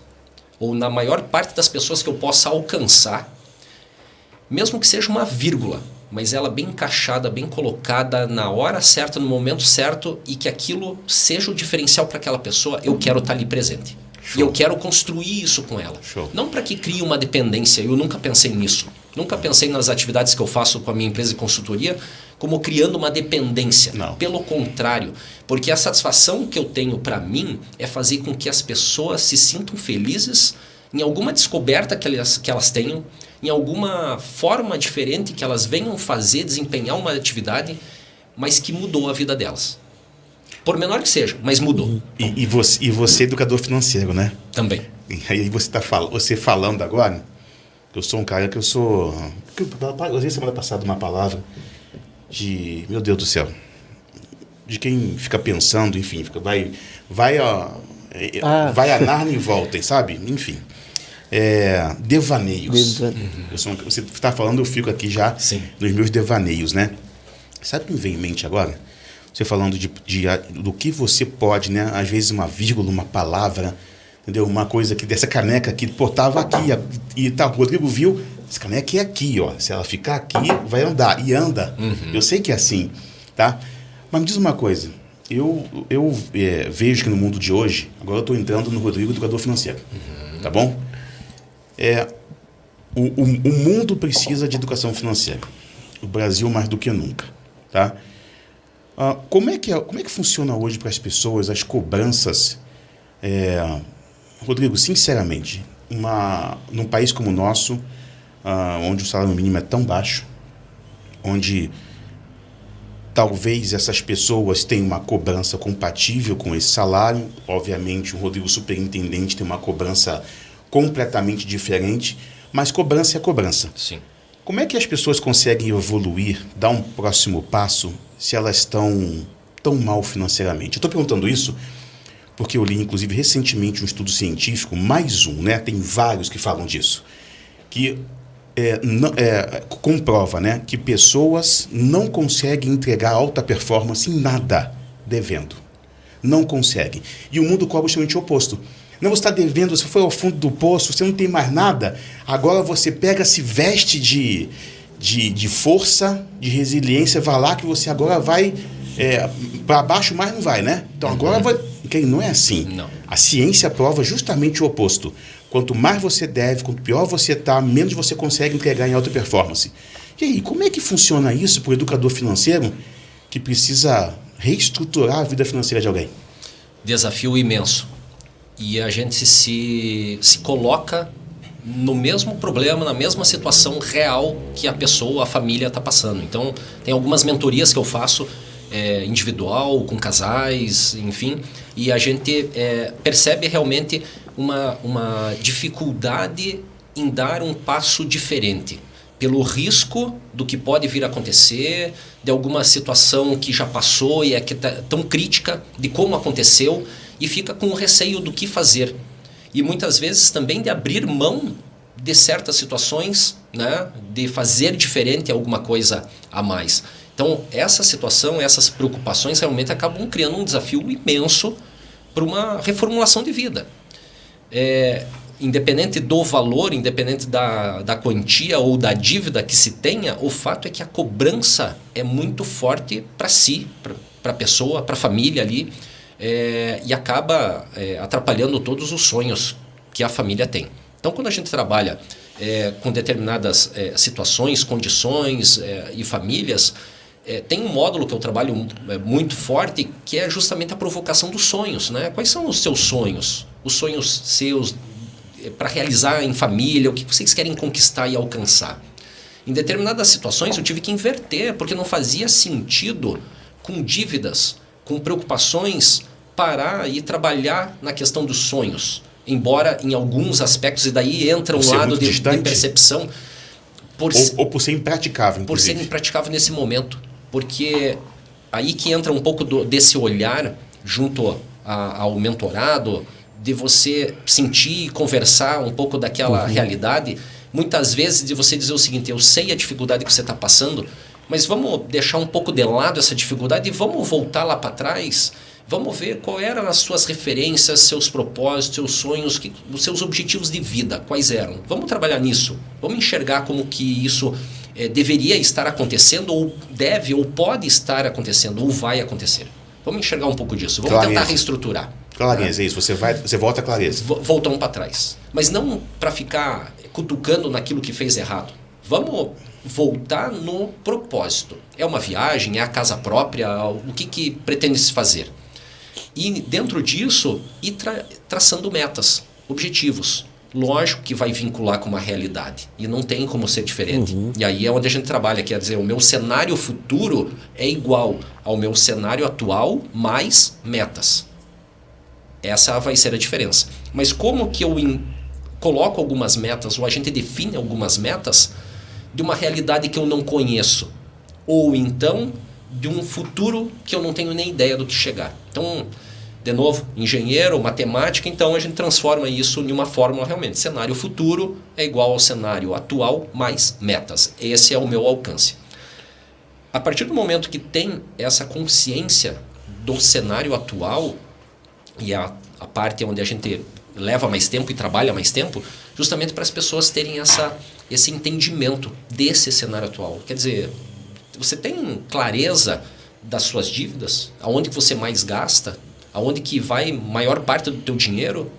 S4: ou na maior parte das pessoas que eu possa alcançar, mesmo que seja uma vírgula, mas ela bem encaixada, bem colocada na hora certa, no momento certo, e que aquilo seja o diferencial para aquela pessoa, eu quero estar ali presente. Show. E eu quero construir isso com ela. Show. Não para que crie uma dependência, eu nunca pensei nisso. Nunca pensei nas atividades que eu faço com a minha empresa de consultoria como criando uma dependência. Não. Pelo contrário, porque a satisfação que eu tenho para mim é fazer com que as pessoas se sintam felizes em alguma descoberta que elas tenham, em alguma forma diferente que elas venham fazer, desempenhar uma atividade, mas que mudou a vida delas. Por menor que seja, mas mudou.
S2: E você educador financeiro, né?
S4: Também.
S2: E aí você falando agora, eu sou um cara que eu sou... Eu usei semana passada uma palavra de... Meu Deus do céu. De quem fica pensando, enfim, vai a Narnia e voltem, sabe? Enfim. Devaneios. Você está falando, eu fico aqui já nos meus devaneios, né? Sabe o que me vem em mente agora? Você falando do que você pode, né? Às vezes uma vírgula, uma palavra, entendeu? Uma coisa que dessa caneca aqui, pô, tava aqui e tá, o Rodrigo viu, essa caneca é aqui, ó. Se ela ficar aqui, vai andar. E anda. Eu sei que é assim, tá? Mas me diz uma coisa. Eu vejo que no mundo de hoje, agora eu estou entrando no Rodrigo, educador financeiro, tá bom? O mundo precisa de educação financeira. O Brasil mais do que nunca, tá? Como é que funciona hoje para as pessoas as cobranças? Rodrigo, sinceramente, num país como o nosso, onde o salário mínimo é tão baixo, onde talvez essas pessoas tenham uma cobrança compatível com esse salário, obviamente o Rodrigo superintendente tem uma cobrança completamente diferente, mas cobrança é cobrança.
S4: Sim.
S2: Como é que as pessoas conseguem evoluir, dar um próximo passo, se elas estão tão mal financeiramente? Eu estou perguntando isso porque eu li, inclusive, recentemente um estudo científico, mais um, né? Tem vários que falam disso, que comprova, né, que pessoas não conseguem entregar alta performance em nada devendo. Não conseguem. E o mundo cobra justamente o oposto. Não, você está devendo, você foi ao fundo do poço, você não tem mais nada, agora você pega, se veste de força, de resiliência, vai lá que você agora vai para baixo, mas não vai, né? Então agora vai... Não é assim.
S4: Não.
S2: A ciência prova justamente o oposto. Quanto mais você deve, quanto pior você está, menos você consegue entregar em alta performance. E aí, como é que funciona isso para o educador financeiro que precisa reestruturar a vida financeira de alguém?
S4: Desafio imenso. E a gente se coloca no mesmo problema, na mesma situação real que a pessoa, a família está passando. Então, tem algumas mentorias que eu faço individual, com casais, enfim, e a gente percebe realmente uma dificuldade em dar um passo diferente, pelo risco do que pode vir a acontecer, de alguma situação que já passou e que tá tão crítica de como aconteceu, e fica com o receio do que fazer. E muitas vezes também de abrir mão de certas situações, né, de fazer diferente alguma coisa a mais. Então, essa situação, essas preocupações realmente acabam criando um desafio imenso para uma reformulação de vida. Independente do valor, independente da quantia ou da dívida que se tenha, o fato é que a cobrança é muito forte para si, para a pessoa, para a família ali, e acaba atrapalhando todos os sonhos que a família tem. Então, quando a gente trabalha com determinadas situações, condições e famílias, tem um módulo que eu trabalho muito forte, que é justamente a provocação dos sonhos, né? Quais são os seus sonhos? Os sonhos seus para realizar em família, o que vocês querem conquistar e alcançar? Em determinadas situações eu tive que inverter, porque não fazia sentido, com dívidas, com preocupações, parar e trabalhar na questão dos sonhos. Embora em alguns aspectos, e daí entra um lado de percepção...
S2: Ou por ser impraticável, inclusive.
S4: Por ser impraticável nesse momento. Porque aí que entra um pouco desse olhar junto ao mentorado, de você sentir e conversar um pouco daquela realidade. Muitas vezes de você dizer o seguinte: eu sei a dificuldade que você está passando, mas vamos deixar um pouco de lado essa dificuldade e vamos voltar lá para trás. Vamos ver qual eram as suas referências, seus propósitos, seus sonhos, os seus objetivos de vida, quais eram. Vamos trabalhar nisso. Vamos enxergar como que isso deveria estar acontecendo, ou deve, ou pode estar acontecendo, ou vai acontecer. Vamos enxergar um pouco disso. Vamos tentar reestruturar.
S2: Clareza, é isso. Você volta a clareza.
S4: Voltamos para trás. Mas não para ficar cutucando naquilo que fez errado. Vamos voltar no propósito. É uma viagem? É a casa própria? O que pretende se fazer? E dentro disso, ir traçando metas, objetivos. Lógico que vai vincular com uma realidade. E não tem como ser diferente. E aí é onde a gente trabalha. Quer dizer, o meu cenário futuro é igual ao meu cenário atual, mais metas. Essa vai ser a diferença. Mas como que eu coloco algumas metas, ou a gente define algumas metas, de uma realidade que eu não conheço? Ou então de um futuro que eu não tenho nem ideia do que chegar. Então, de novo, engenheiro, matemática, então a gente transforma isso em uma fórmula realmente. Cenário futuro é igual ao cenário atual mais metas. Esse é o meu alcance. A partir do momento que tem essa consciência do cenário atual, e a parte onde a gente leva mais tempo e trabalha mais tempo, justamente para as pessoas terem esse entendimento desse cenário atual. Quer dizer, você tem clareza das suas dívidas, aonde que você mais gasta, aonde que vai maior parte do teu dinheiro,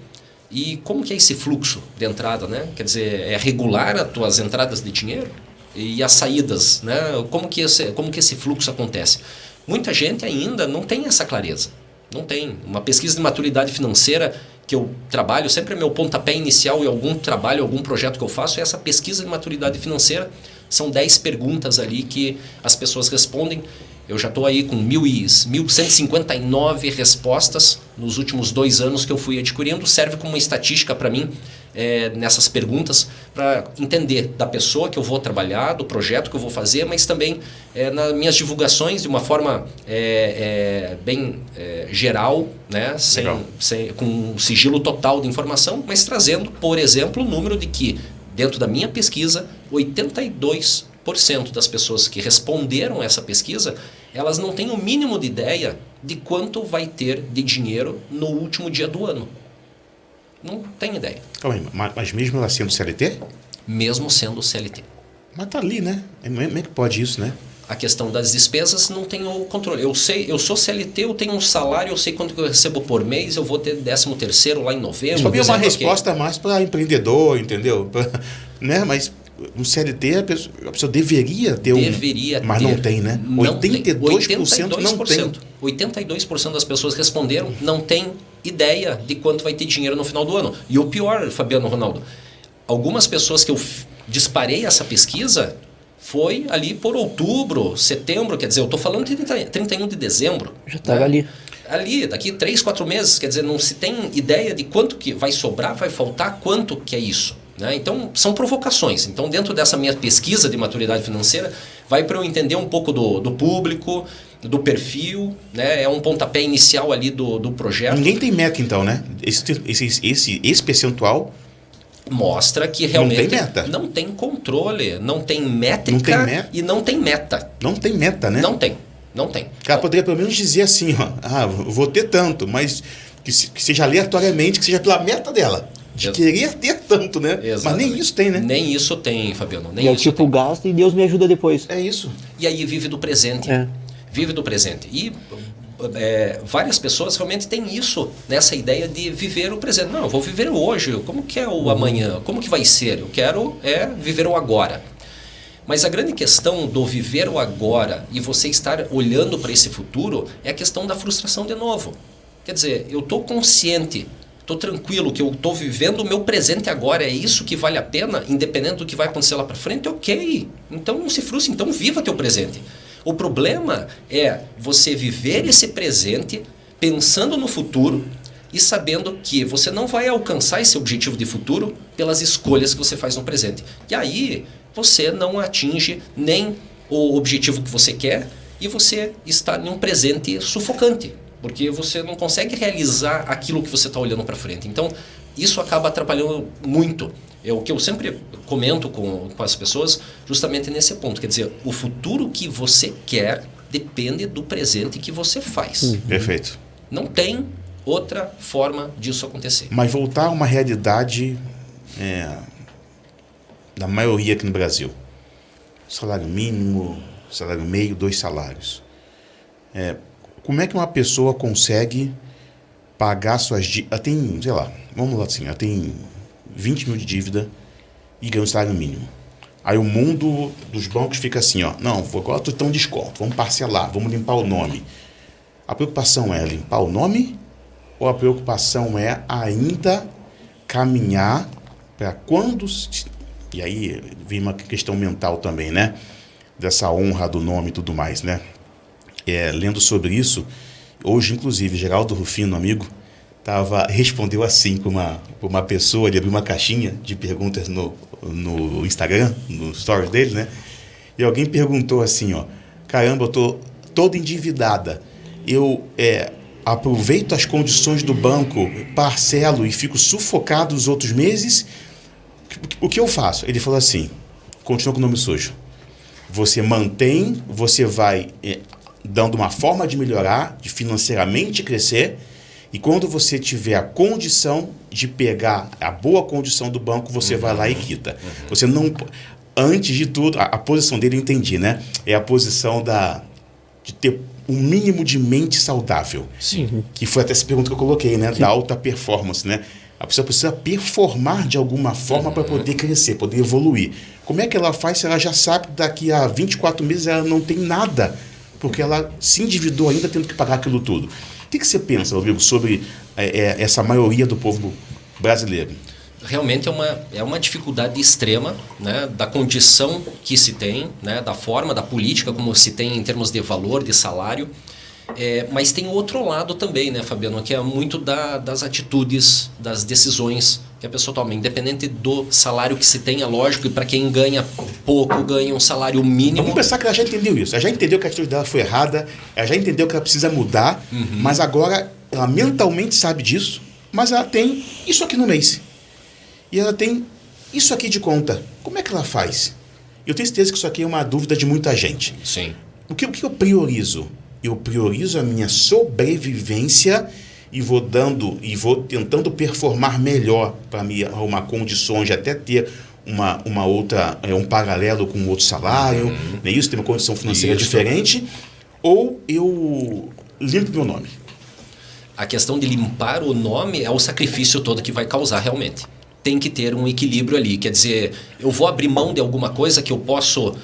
S4: e como que é esse fluxo de entrada, né? Quer dizer, é regular as tuas entradas de dinheiro e as saídas, né? Como que esse fluxo acontece? Muita gente ainda não tem essa clareza, não tem. Uma pesquisa de maturidade financeira que eu trabalho, sempre é meu pontapé inicial em algum trabalho, algum projeto que eu faço, é essa pesquisa de maturidade financeira. São 10 perguntas ali que as pessoas respondem. Eu já estou aí com 1.159 respostas nos últimos 2 anos que eu fui adquirindo. Serve como uma estatística para mim nessas perguntas, para entender da pessoa que eu vou trabalhar, do projeto que eu vou fazer, mas também nas minhas divulgações de uma forma bem geral, né? Com sigilo total de informação, mas trazendo, por exemplo, o número de que, dentro da minha pesquisa, 82% das pessoas que responderam essa pesquisa, elas não têm o mínimo de ideia de quanto vai ter de dinheiro no último dia do ano. Não tem ideia.
S2: Calma aí, mas mesmo ela sendo CLT?
S4: Mesmo sendo CLT.
S2: Mas tá ali, né? Como é que pode isso, né?
S4: A questão das despesas não tem o controle. Eu sou CLT, eu tenho um salário, eu sei quanto que eu recebo por mês, eu vou ter 13º lá em novembro.
S2: Isso para mim é uma resposta mais para empreendedor, entendeu? Né? Mas um CLT, a pessoa deveria ter
S4: Deveria
S2: mas
S4: ter.
S2: não tem, né?
S4: Não tem.
S2: 82% não tem.
S4: 82% das pessoas responderam não tem ideia de quanto vai ter dinheiro no final do ano. E o pior, Fabiano, Ronaldo, algumas pessoas que eu disparei essa pesquisa foi ali por outubro, setembro, quer dizer, eu estou falando de 31 de dezembro.
S3: Já estava ali.
S4: Ali, daqui 3, 4 meses, quer dizer, não se tem ideia de quanto que vai sobrar, vai faltar, quanto que é isso. Né? Então, são provocações. Então, dentro dessa minha pesquisa de maturidade financeira, vai para eu entender um pouco do público, do perfil, né? É um pontapé inicial ali do projeto.
S2: Ninguém tem meta, então, né? Esse percentual
S4: mostra que realmente
S2: não tem meta.
S4: Não tem controle, não tem métrica e não tem meta.
S2: Não tem meta, né?
S4: Não tem.
S2: O cara poderia pelo menos dizer assim, ó, vou ter tanto, mas que seja aleatoriamente, que seja pela meta dela. De querer ter tanto, né?
S4: Exatamente.
S2: Mas nem isso tem, né?
S4: Nem isso tem, Fabiano. Nem
S3: E é
S4: isso
S3: tipo, gasto e Deus me ajuda depois.
S2: É isso.
S4: E aí vive do presente. Vive do presente. E várias pessoas realmente têm isso, nessa ideia de viver o presente. Não, eu vou viver hoje. Como que é o amanhã? Como que vai ser? Eu quero viver o agora. Mas a grande questão do viver o agora e você estar olhando para esse futuro é a questão da frustração de novo. Quer dizer, eu estou consciente, estou tranquilo que eu estou vivendo o meu presente agora, é isso que vale a pena, independente do que vai acontecer lá para frente, ok. Então não se frustre, então viva teu presente. O problema é você viver esse presente pensando no futuro e sabendo que você não vai alcançar esse objetivo de futuro pelas escolhas que você faz no presente. E aí você não atinge nem o objetivo que você quer e você está em um presente sufocante, porque você não consegue realizar aquilo que você está olhando para frente. Então, isso acaba atrapalhando muito. É o que eu sempre comento com as pessoas, justamente nesse ponto. Quer dizer, o futuro que você quer depende do presente que você faz.
S2: Perfeito.
S4: Não tem outra forma disso acontecer.
S2: Mas voltar a uma realidade da maioria aqui no Brasil. Salário mínimo, salário meio, 2 salários. Como é que uma pessoa consegue pagar suas dívidas? Tem, sei lá, vamos lá assim, ela tem 20 mil de dívida e ganha um salário mínimo. Aí o mundo dos bancos fica assim, ó, não, agora tu tem um desconto, vamos parcelar, vamos limpar o nome. A preocupação é limpar o nome ou a preocupação é ainda caminhar para quando... E aí vem uma questão mental também, né? Dessa honra do nome e tudo mais, né? Lendo sobre isso, hoje, inclusive, Geraldo Rufino, amigo, respondeu assim para uma pessoa, ele abriu uma caixinha de perguntas no Instagram, no stories dele, né? E alguém perguntou assim, ó, caramba, eu tô toda endividada, eu aproveito as condições do banco, parcelo e fico sufocado os outros meses, o que eu faço? Ele falou assim, continua com o nome sujo. Você mantém, você vai dando uma forma de melhorar, de financeiramente crescer, e quando você tiver a condição de pegar a boa condição do banco, você vai lá e quita. Você não... Antes de tudo, a posição dele eu entendi, né? É a posição de ter um mínimo de mente saudável.
S4: Sim.
S2: Que foi até essa pergunta que eu coloquei, né? Sim. Da alta performance, né? A pessoa precisa performar de alguma forma para poder crescer, poder evoluir. Como é que ela faz se ela já sabe que daqui a 24 meses ela não tem nada? Porque ela se endividou ainda tendo que pagar aquilo tudo. O que você pensa, Rodrigo, sobre essa maioria do povo brasileiro?
S4: Realmente é uma dificuldade extrema, né, da condição que se tem, né, da forma, da política como se tem em termos de valor, de salário. Mas tem o outro lado também, né, Fabiano, que é muito das atitudes, das decisões que a pessoa toma, independente do salário que se tenha, lógico, e para quem ganha pouco, ganha um salário mínimo.
S2: Vamos pensar que ela já entendeu isso, ela já entendeu que a atitude dela foi errada, ela já entendeu que ela precisa mudar, mas agora ela mentalmente sabe disso, mas ela tem isso aqui no mês. E ela tem isso aqui de conta. Como é que ela faz? Eu tenho certeza que isso aqui é uma dúvida de muita gente.
S4: Sim.
S2: O que eu priorizo? Eu priorizo a minha sobrevivência e vou tentando performar melhor para me arrumar condições de até ter uma outra, um paralelo com outro salário, né? Isso, ter uma condição financeira diferente, ou eu limpo meu nome?
S4: A questão de limpar o nome é o sacrifício todo que vai causar realmente. tem que ter um equilíbrio ali. Quer dizer, eu vou abrir mão de alguma coisa que eu posso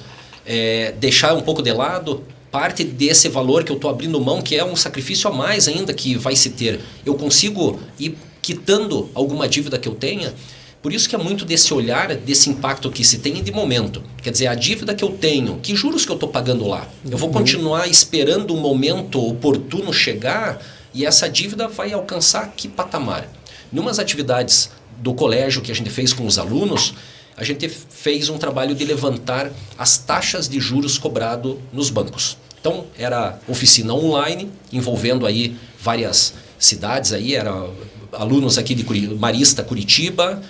S4: deixar um pouco de lado. Parte desse valor que eu estou abrindo mão, que é um sacrifício a mais ainda que vai se ter, eu consigo ir quitando alguma dívida que eu tenha. Por isso que é muito desse olhar, desse impacto que se tem de momento. Quer dizer, a dívida que eu tenho, que juros que eu estou pagando lá? Eu vou continuar esperando um momento oportuno chegar e essa dívida vai alcançar que patamar? Em umas atividades do colégio que a gente fez com os alunos, a gente fez um trabalho de levantar as taxas de juros cobrado nos bancos. Então, era oficina online, envolvendo aí várias cidades, aí era alunos aqui de Marista, Curitiba,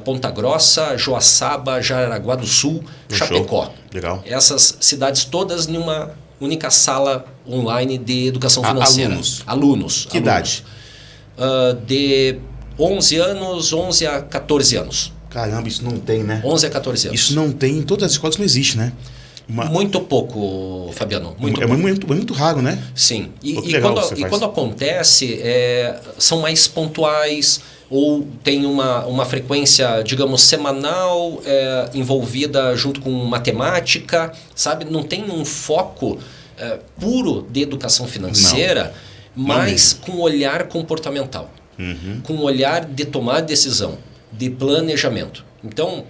S4: Ponta Grossa, Joaçaba, Jaraguá do Sul, Chapecó.
S2: Legal.
S4: Essas cidades todas numa única sala online de educação financeira. Alunos.
S2: Que idade?
S4: De 11 anos, 11 a 14 anos.
S2: Caramba, isso não tem, né?
S4: 11 a 14 anos.
S2: Isso não tem, em todas as escolas não existe, né?
S4: Muito pouco, Fabiano. Muito
S2: é
S4: pouco.
S2: Muito raro, né?
S4: Sim. E
S2: quando
S4: quando acontece, são mais pontuais ou tem uma frequência, digamos, semanal envolvida junto com matemática, sabe? Não tem um foco puro de educação financeira, mas com olhar comportamental, com olhar de tomar decisão, de planejamento. Então,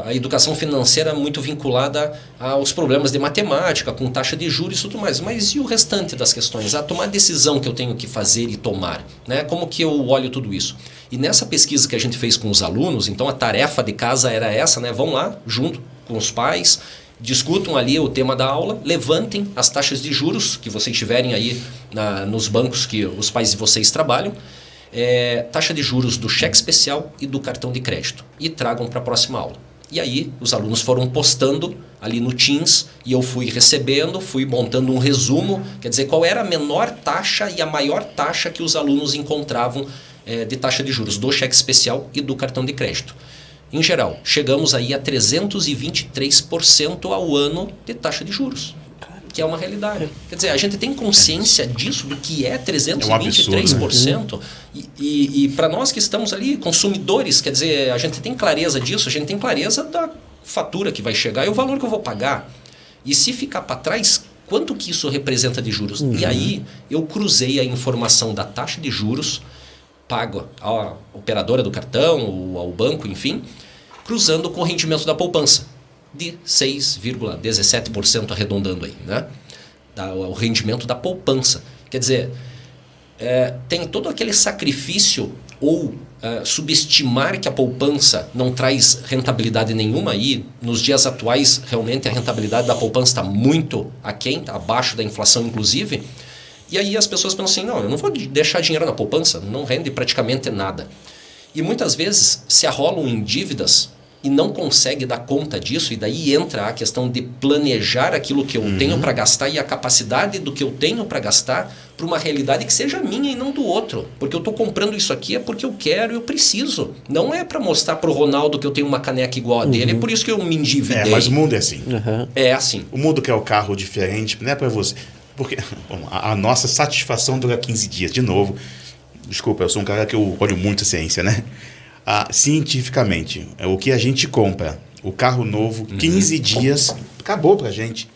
S4: a educação financeira é muito vinculada aos problemas de matemática, com taxa de juros e tudo mais. Mas e o restante das questões? A tomar decisão que eu tenho que fazer e tomar, né? Como que eu olho tudo isso? E nessa pesquisa que a gente fez com os alunos, então a tarefa de casa era essa, né? Vão lá, junto com os pais, discutam ali o tema da aula, levantem as taxas de juros que vocês tiverem aí nos bancos que os pais de vocês trabalham, taxa de juros do cheque especial e do cartão de crédito e tragam para a próxima aula. E aí os alunos foram postando ali no Teams e eu fui recebendo, fui montando um resumo, quer dizer, qual era a menor taxa e a maior taxa que os alunos encontravam de taxa de juros do cheque especial e do cartão de crédito. Em geral, chegamos aí a 323% ao ano de taxa de juros, que é uma realidade. Quer dizer, a gente tem consciência disso, do que é 323%, e para nós que estamos ali, consumidores, quer dizer, a gente tem clareza disso, a gente tem clareza da fatura que vai chegar e o valor que eu vou pagar. E se ficar para trás, quanto que isso representa de juros? E aí, eu cruzei a informação da taxa de juros, pago à operadora do cartão, ou ao banco, enfim, cruzando com o rendimento da poupança, de 6,17% arredondando aí, né? O rendimento da poupança. Quer dizer, tem todo aquele sacrifício ou subestimar que a poupança não traz rentabilidade nenhuma. E nos dias atuais, realmente a rentabilidade da poupança está muito aquém, está abaixo da inflação inclusive. E aí as pessoas pensam assim, não, eu não vou deixar dinheiro na poupança, não rende praticamente nada. E muitas vezes se arrolam em dívidas e não consegue dar conta disso, e daí entra a questão de planejar aquilo que eu tenho para gastar e a capacidade do que eu tenho para gastar para uma realidade que seja minha e não do outro. Porque eu estou comprando isso aqui é porque eu quero e eu preciso. Não é para mostrar para o Ronaldo que eu tenho uma caneca igual a dele, é por isso que eu me endividei.
S2: Mas o mundo é assim.
S4: É assim.
S2: O mundo quer o carro diferente, não é para você. Porque a nossa satisfação dura 15 dias. De novo, desculpa, eu sou um cara que eu olho muito a ciência, né? Cientificamente, o que a gente compra, o carro novo, 15 dias, acabou pra gente.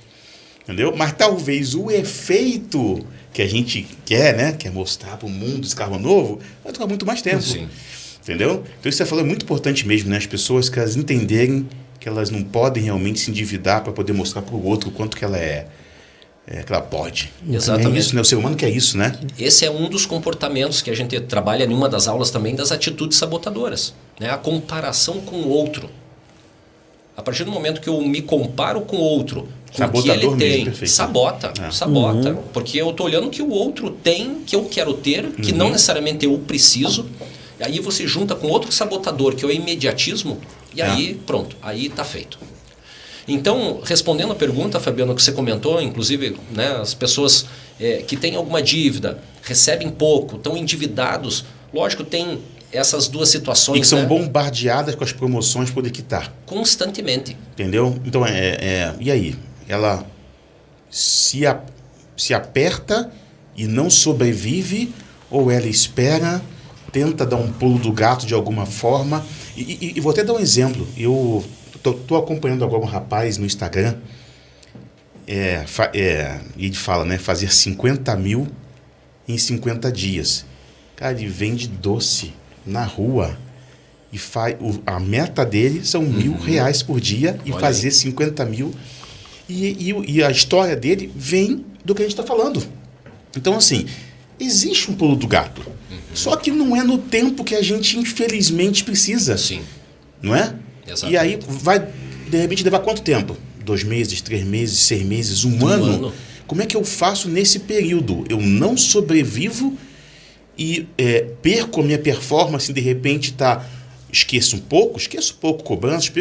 S2: Entendeu? Mas talvez o efeito que a gente quer, né? Quer mostrar pro mundo esse carro novo, vai durar muito mais tempo.
S4: Sim.
S2: Entendeu? Então isso que você falou é muito importante mesmo, né? As pessoas que elas entenderem que elas não podem realmente se endividar para poder mostrar pro outro o quanto que ela que ela pode.
S4: Exatamente.
S2: É isso, né? O ser humano quer isso, né?
S4: Esse é um dos comportamentos que a gente trabalha em uma das aulas também, das atitudes sabotadoras, né? A comparação com o outro. A partir do momento que eu me comparo com o outro, com o que ele tem,
S2: perfeito.
S4: sabota. Porque eu estou olhando o que o outro tem, que eu quero ter, que não necessariamente eu preciso. E aí você junta com outro sabotador, que é o imediatismo, e aí pronto, aí está feito. Então, respondendo a pergunta, Fabiano, que você comentou, inclusive, né, as pessoas que têm alguma dívida, recebem pouco, estão endividados, lógico, tem essas duas situações.
S2: E que são bombardeadas com as promoções por quitar.
S4: Constantemente.
S2: Entendeu? Então, e aí? Ela se aperta e não sobrevive, ou ela espera tenta dar um pulo do gato de alguma forma. E vou até dar um exemplo. Eu tô acompanhando agora um rapaz no Instagram. E ele fala, né? Fazer 50 mil em 50 dias. Cara, ele vende doce na rua. E a meta dele são R$1.000 por dia e
S4: Olha
S2: fazer
S4: aí.
S2: 50 mil. E a história dele vem do que a gente está falando. Então, assim, existe um pulo do gato. Só que não é no tempo que a gente, infelizmente, precisa.
S4: Sim.
S2: Não é?
S4: Exatamente.
S2: E aí vai, de repente, levar quanto tempo? 2 meses, 3 meses, 6 meses, um ano? Como é que eu faço nesse período? Eu não sobrevivo e perco a minha performance, de repente esqueço um pouco cobrança,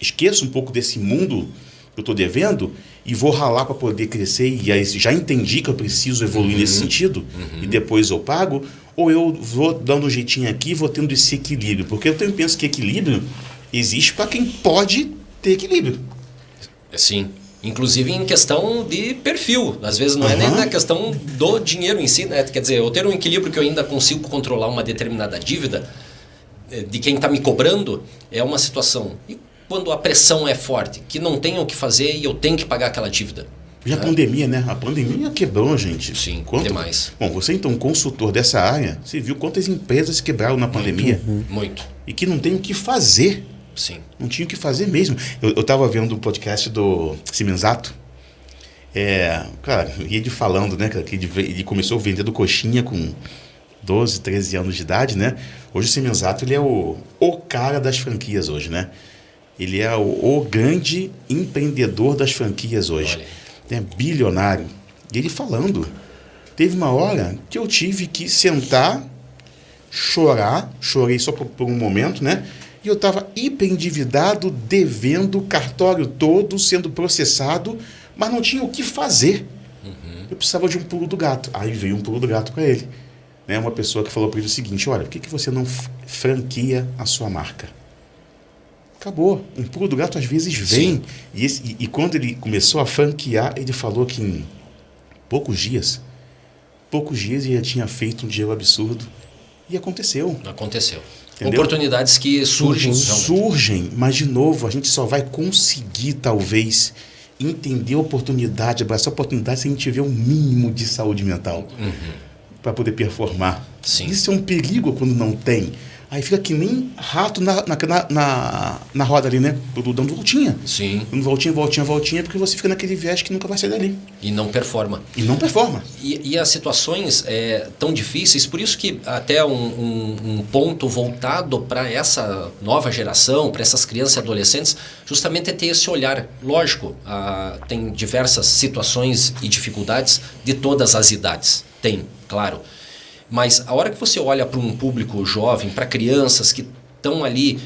S2: esqueço um pouco desse mundo que eu estou devendo e vou ralar para poder crescer e aí já entendi que eu preciso evoluir nesse sentido e depois eu pago, ou eu vou dando um jeitinho aqui e vou tendo esse equilíbrio, porque eu penso que equilíbrio existe para quem pode ter equilíbrio.
S4: Sim. Inclusive em questão de perfil. Às vezes não é nem na questão do dinheiro em si, né? Quer dizer, eu ter um equilíbrio que eu ainda consigo controlar uma determinada dívida de quem está me cobrando é uma situação. E quando a pressão é forte, que não tenho o que fazer e eu tenho que pagar aquela dívida?
S2: E a pandemia, né? A pandemia quebrou, gente.
S4: Sim, demais.
S2: Bom, você então, consultor dessa área, você viu quantas empresas quebraram na pandemia?
S4: Muito.
S2: E que não tem o que fazer.
S4: Sim.
S2: Não tinha o que fazer mesmo. Eu estava vendo o podcast do Simenzato. Cara, e ele falando, né? Que ele começou vendendo coxinha com 12, 13 anos de idade, né? Hoje o Simenzato, ele é o cara das franquias hoje, né? Ele é o grande empreendedor das franquias hoje. É bilionário. E ele falando, teve uma hora que eu tive que sentar, chorei só por um momento, né? E eu estava hiper endividado, devendo o cartório todo, sendo processado, mas não tinha o que fazer. Eu precisava de um pulo do gato. Aí veio um pulo do gato para ele. Né? Uma pessoa que falou para ele o seguinte, olha, por que você não franquia a sua marca? Acabou. Um pulo do gato às vezes vem. E quando ele começou a franquear, ele falou que em poucos dias ele já tinha feito um dinheiro absurdo. E aconteceu. Entendeu?
S4: Oportunidades que surgem.
S2: Surgem, mas de novo, a gente só vai conseguir, talvez, entender a oportunidade, abraçar a oportunidade se a gente tiver um mínimo de saúde mental para poder performar.
S4: Sim.
S2: Isso é um perigo quando não tem. Aí fica que nem rato na roda ali, né? Dando voltinha.
S4: Sim.
S2: Dando voltinha, porque você fica naquele viés que nunca vai sair dali.
S4: E não performa.
S2: E
S4: as situações tão difíceis, por isso que até um ponto voltado para essa nova geração, para essas crianças e adolescentes, justamente é ter esse olhar. Lógico, tem diversas situações e dificuldades de todas as idades. Tem, claro. Mas a hora que você olha para um público jovem, para crianças que estão ali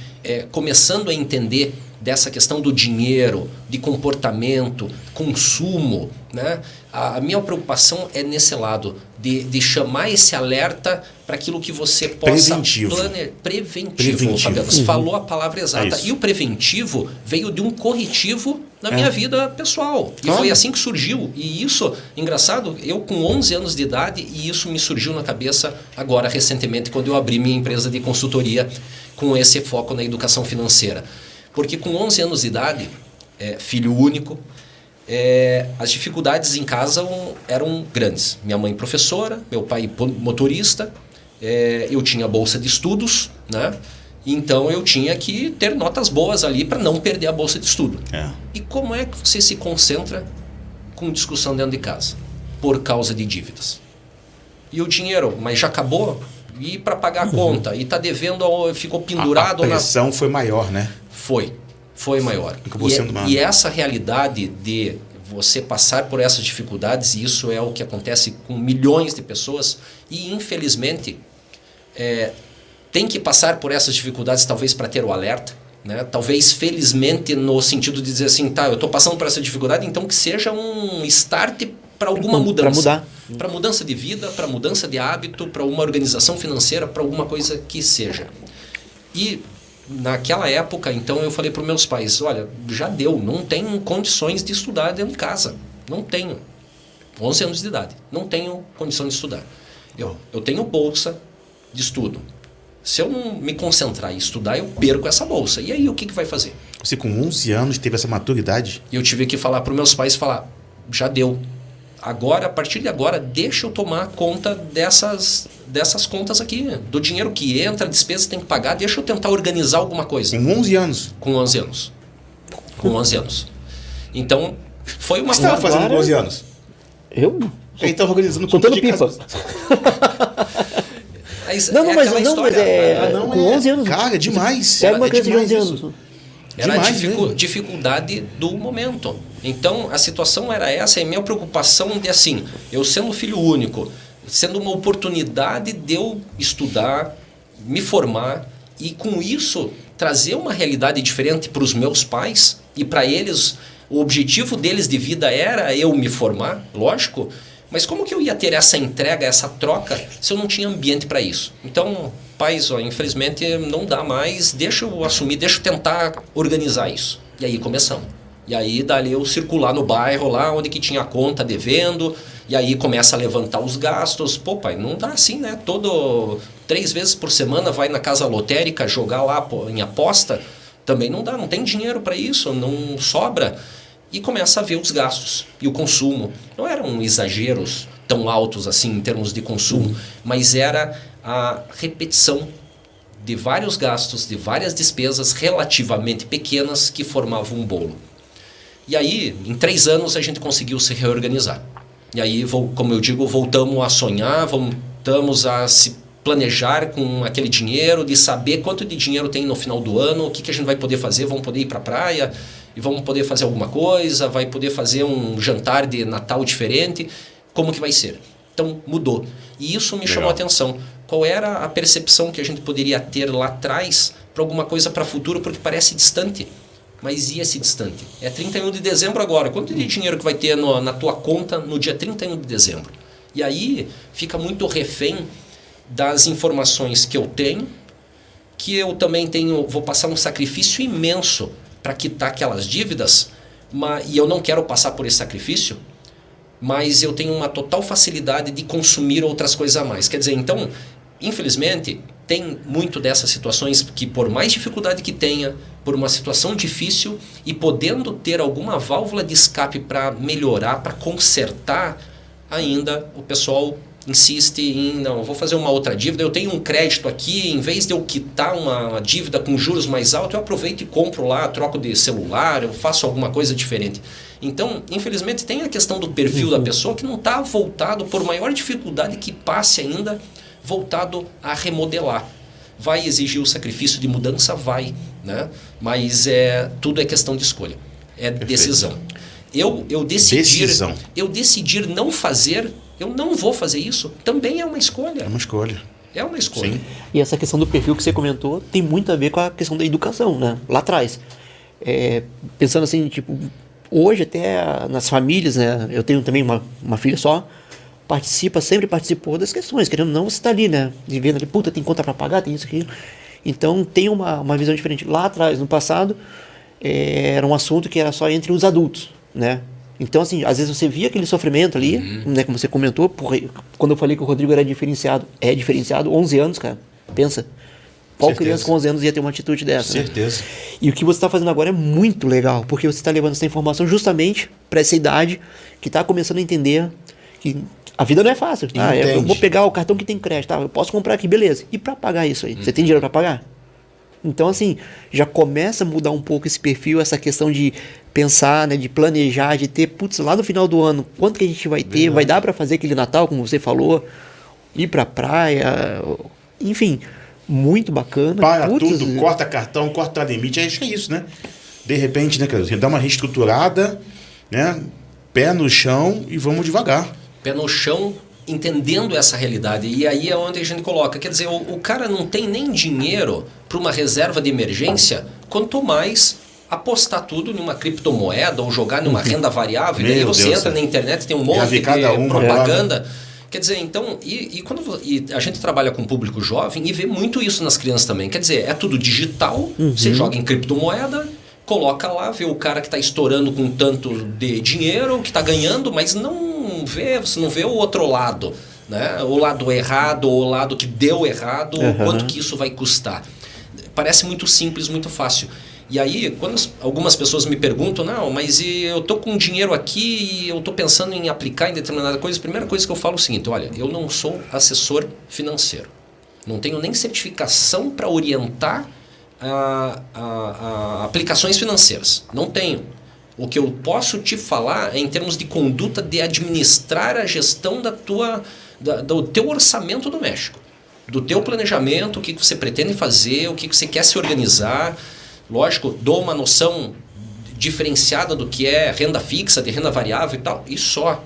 S4: começando a entender dessa questão do dinheiro, de comportamento, consumo, né? A minha preocupação é nesse lado, de chamar esse alerta para aquilo que você possa planejar. Preventivo. Fabiano, você falou a palavra exata. E o preventivo veio de um corretivo na minha vida pessoal. E foi assim que surgiu. E isso, engraçado, eu com 11 anos de idade, e isso me surgiu na cabeça agora, recentemente, quando eu abri minha empresa de consultoria com esse foco na educação financeira. Porque com 11 anos de idade, filho único, as dificuldades em casa eram grandes. Minha mãe professora, meu pai motorista, eu tinha bolsa de estudos, né? Então eu tinha que ter notas boas ali para não perder a bolsa de estudo. E como é que você se concentra com discussão dentro de casa? Por causa de dívidas. E o dinheiro, mas já acabou? E para pagar a conta? E está devendo, ficou pendurado...
S2: A pressão foi maior, né?
S4: Foi maior. E essa realidade de você passar por essas dificuldades, e isso é o que acontece com milhões de pessoas, e infelizmente tem que passar por essas dificuldades talvez para ter o alerta, né? Talvez felizmente no sentido de dizer assim, eu estou passando por essa dificuldade, então que seja um start para alguma mudança. Para mudança de vida, para mudança de hábito, para uma organização financeira, para alguma coisa que seja. E naquela época, então, eu falei para os meus pais, olha, já deu, não tenho condições de estudar dentro de casa. Não tenho. 11 anos de idade. Não tenho condição de estudar. Eu tenho bolsa, de estudo. Se eu não me concentrar em estudar, eu perco essa bolsa. E aí, o que vai fazer?
S2: Você com 11 anos teve essa maturidade?
S4: E eu tive que falar para os meus pais, já deu. Agora, a partir de agora, deixa eu tomar conta dessas contas aqui. Do dinheiro que entra, despesa que tem que pagar, deixa eu tentar organizar alguma coisa.
S2: Com 11 anos?
S4: Com 11 anos. Com 11 anos. Então, foi uma...
S2: O que você estava fazendo com 11 anos?
S3: Eu?
S2: Ele estava organizando
S3: Contando
S2: conta de
S3: pipa.
S2: casa.
S3: Não, mas
S4: aquela
S3: não,
S4: história,
S3: mas
S2: Não,
S3: com 11 anos.
S2: Cara, é demais.
S3: Pega uma
S2: É
S3: criança de 11
S2: demais
S3: anos.
S2: isso.
S4: Era
S2: Demais
S4: a
S2: mesmo.
S4: dificuldade do momento. Então, a situação era essa, e a minha preocupação de assim, eu sendo filho único, sendo uma oportunidade de eu estudar, me formar, e com isso trazer uma realidade diferente para os meus pais, e para eles, o objetivo deles de vida era eu me formar, lógico, mas como que eu ia ter essa entrega, essa troca, se eu não tinha ambiente para isso? Então, pais, infelizmente não dá mais, deixa eu assumir, deixa eu tentar organizar isso. E aí começamos. E aí dali eu circular no bairro lá onde que tinha conta devendo, e aí começa a levantar os gastos. Pô, pai, não dá assim, né? 3 vezes por semana vai na casa lotérica jogar lá em aposta, também não dá, não tem dinheiro para isso, não sobra. E começa a ver os gastos e o consumo. Não eram exageros tão altos assim em termos de consumo, mas era a repetição de vários gastos, de várias despesas relativamente pequenas que formavam um bolo. E aí, em 3 anos, a gente conseguiu se reorganizar. E aí, como eu digo, voltamos a sonhar, voltamos a se planejar com aquele dinheiro, de saber quanto de dinheiro tem no final do ano, o que a gente vai poder fazer, vamos poder ir para a praia, e vamos poder fazer alguma coisa, vai poder fazer um jantar de Natal diferente, como que vai ser? Então, mudou. E isso me chamou a atenção. Qual era a percepção que a gente poderia ter lá atrás para alguma coisa para o futuro, porque parece distante. Mas ia-se distante. É 31 de dezembro agora. Quanto de dinheiro que vai ter na tua conta no dia 31 de dezembro? E aí fica muito refém das informações que eu tenho, que eu também vou passar um sacrifício imenso para quitar aquelas dívidas, e eu não quero passar por esse sacrifício, mas eu tenho uma total facilidade de consumir outras coisas a mais. Quer dizer, então, infelizmente, tem muito dessas situações que, por mais dificuldade que tenha, por uma situação difícil e podendo ter alguma válvula de escape para melhorar, para consertar, ainda o pessoal insiste em, não, vou fazer uma outra dívida, eu tenho um crédito aqui, em vez de eu quitar uma dívida com juros mais altos, eu aproveito e compro lá, troco de celular, eu faço alguma coisa diferente. Então, infelizmente, tem a questão do perfil da pessoa que não está voltado, por maior dificuldade que passe ainda, voltado a remodelar. Vai exigir o sacrifício de mudança? Vai, né? Mas tudo é questão de escolha, é decisão. Eu decidir não fazer, eu não vou fazer isso, também é uma escolha.
S2: É uma escolha.
S4: É uma escolha.
S2: Sim.
S3: E essa questão do perfil que você comentou tem muito a ver com a questão da educação, né? Lá atrás. Pensando assim, tipo, hoje até nas famílias, né? Eu tenho também uma filha só, sempre participou das questões, querendo ou não, você está ali, né? Vivendo ali, puta, tem conta para pagar, tem isso, aquilo. Então tem uma visão diferente. Lá atrás, no passado, era um assunto que era só entre os adultos, né? Então, assim, às vezes você via aquele sofrimento ali, né, como você comentou, quando eu falei que o Rodrigo era diferenciado, 11 anos, cara, pensa. Qual criança com 11 anos ia ter uma atitude dessa?
S2: Certeza.
S3: Né? E o que você está fazendo agora é muito legal, porque você está levando essa informação justamente para essa idade que está começando a entender que a vida não é fácil. Eu vou pegar o cartão que tem crédito, eu posso comprar aqui, beleza. E para pagar isso aí? Você tem dinheiro para pagar? Então, assim, já começa a mudar um pouco esse perfil, essa questão de pensar, né, de planejar, de ter, putz, lá no final do ano, quanto que a gente vai ter? Verdade. Vai dar para fazer aquele Natal, como você falou, ir pra praia, enfim, muito bacana.
S2: Para tudo, corta cartão, corta limite, acho que é isso, né? De repente, né, cara, você dá uma reestruturada, né, pé no chão e vamos devagar.
S4: Pé no chão, entendendo essa realidade. E aí é onde a gente coloca. Quer dizer, o cara não tem nem dinheiro para uma reserva de emergência, quanto mais apostar tudo numa criptomoeda ou jogar numa renda variável. E aí você entra na internet, tem um monte de propaganda. Quer dizer, então, e a gente trabalha com público jovem e vê muito isso nas crianças também. Quer dizer, é tudo digital, você joga em criptomoeda, coloca lá, vê o cara que está estourando com tanto de dinheiro, que está ganhando, mas você não vê o outro lado. né? O lado errado, ou o lado que deu errado, ou quanto que isso vai custar. Parece muito simples, muito fácil. E aí, quando algumas pessoas me perguntam, não, mas eu tô com dinheiro aqui e eu tô pensando em aplicar em determinada coisa, a primeira coisa que eu falo é o seguinte, olha, eu não sou assessor financeiro. Não tenho nem certificação para orientar a aplicações financeiras. Não tenho. O que eu posso te falar é em termos de conduta de administrar a gestão do teu orçamento doméstico. Do teu planejamento, o que você pretende fazer, o que você quer se organizar. Lógico, dou uma noção diferenciada do que é renda fixa, de renda variável e tal, e só.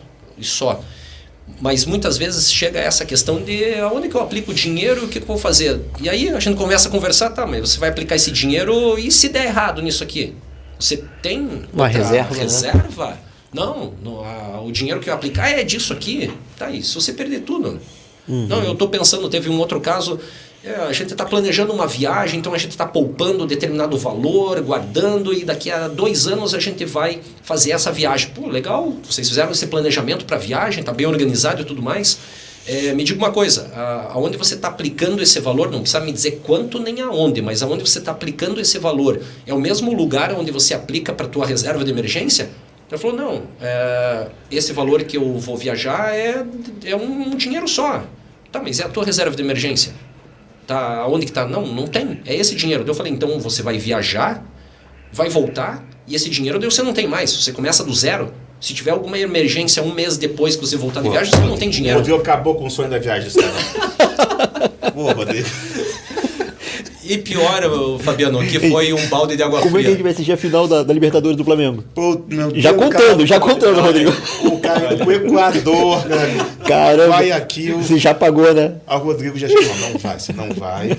S4: Mas muitas vezes chega essa questão de aonde que eu aplico o dinheiro e o que eu vou fazer. E aí a gente começa a conversar, tá, mas você vai aplicar esse dinheiro e se der errado nisso aqui? Você tem
S3: uma reserva?
S4: Né? Não, o dinheiro que eu aplicar é disso aqui. Tá aí, se você perder tudo. Não, eu estou pensando, teve um outro caso, a gente está planejando uma viagem, então a gente está poupando determinado valor, guardando, e daqui a 2 anos a gente vai fazer essa viagem. Pô, legal, vocês fizeram esse planejamento para a viagem, está bem organizado e tudo mais. Me diga uma coisa, aonde você está aplicando esse valor, não precisa me dizer quanto nem aonde, mas aonde você está aplicando esse valor, é o mesmo lugar onde você aplica para a tua reserva de emergência? Ele falou, não, esse valor que eu vou viajar é um dinheiro só. Tá, mas é a tua reserva de emergência? Tá, onde que tá? Não tem, é esse dinheiro. Eu falei, então você vai viajar, vai voltar, e esse dinheiro você não tem mais. Você começa do zero. Se tiver alguma emergência 1 mês depois que você voltar de viagem, você não tem dinheiro.
S2: O Rodrigo acabou com o sonho da viagem, sabe? Boa, Rodrigo.
S4: E pior, Fabiano, que foi um balde de água fria.
S3: Como é que a gente vai assistir a final da Libertadores do Flamengo?
S2: Pô, meu
S3: já
S2: Deus,
S3: contando, Rodrigo.
S2: O cara do Equador,
S3: caramba,
S2: vai aqui.
S3: Você já pagou, né?
S2: O Rodrigo já chegou, não vai, você não vai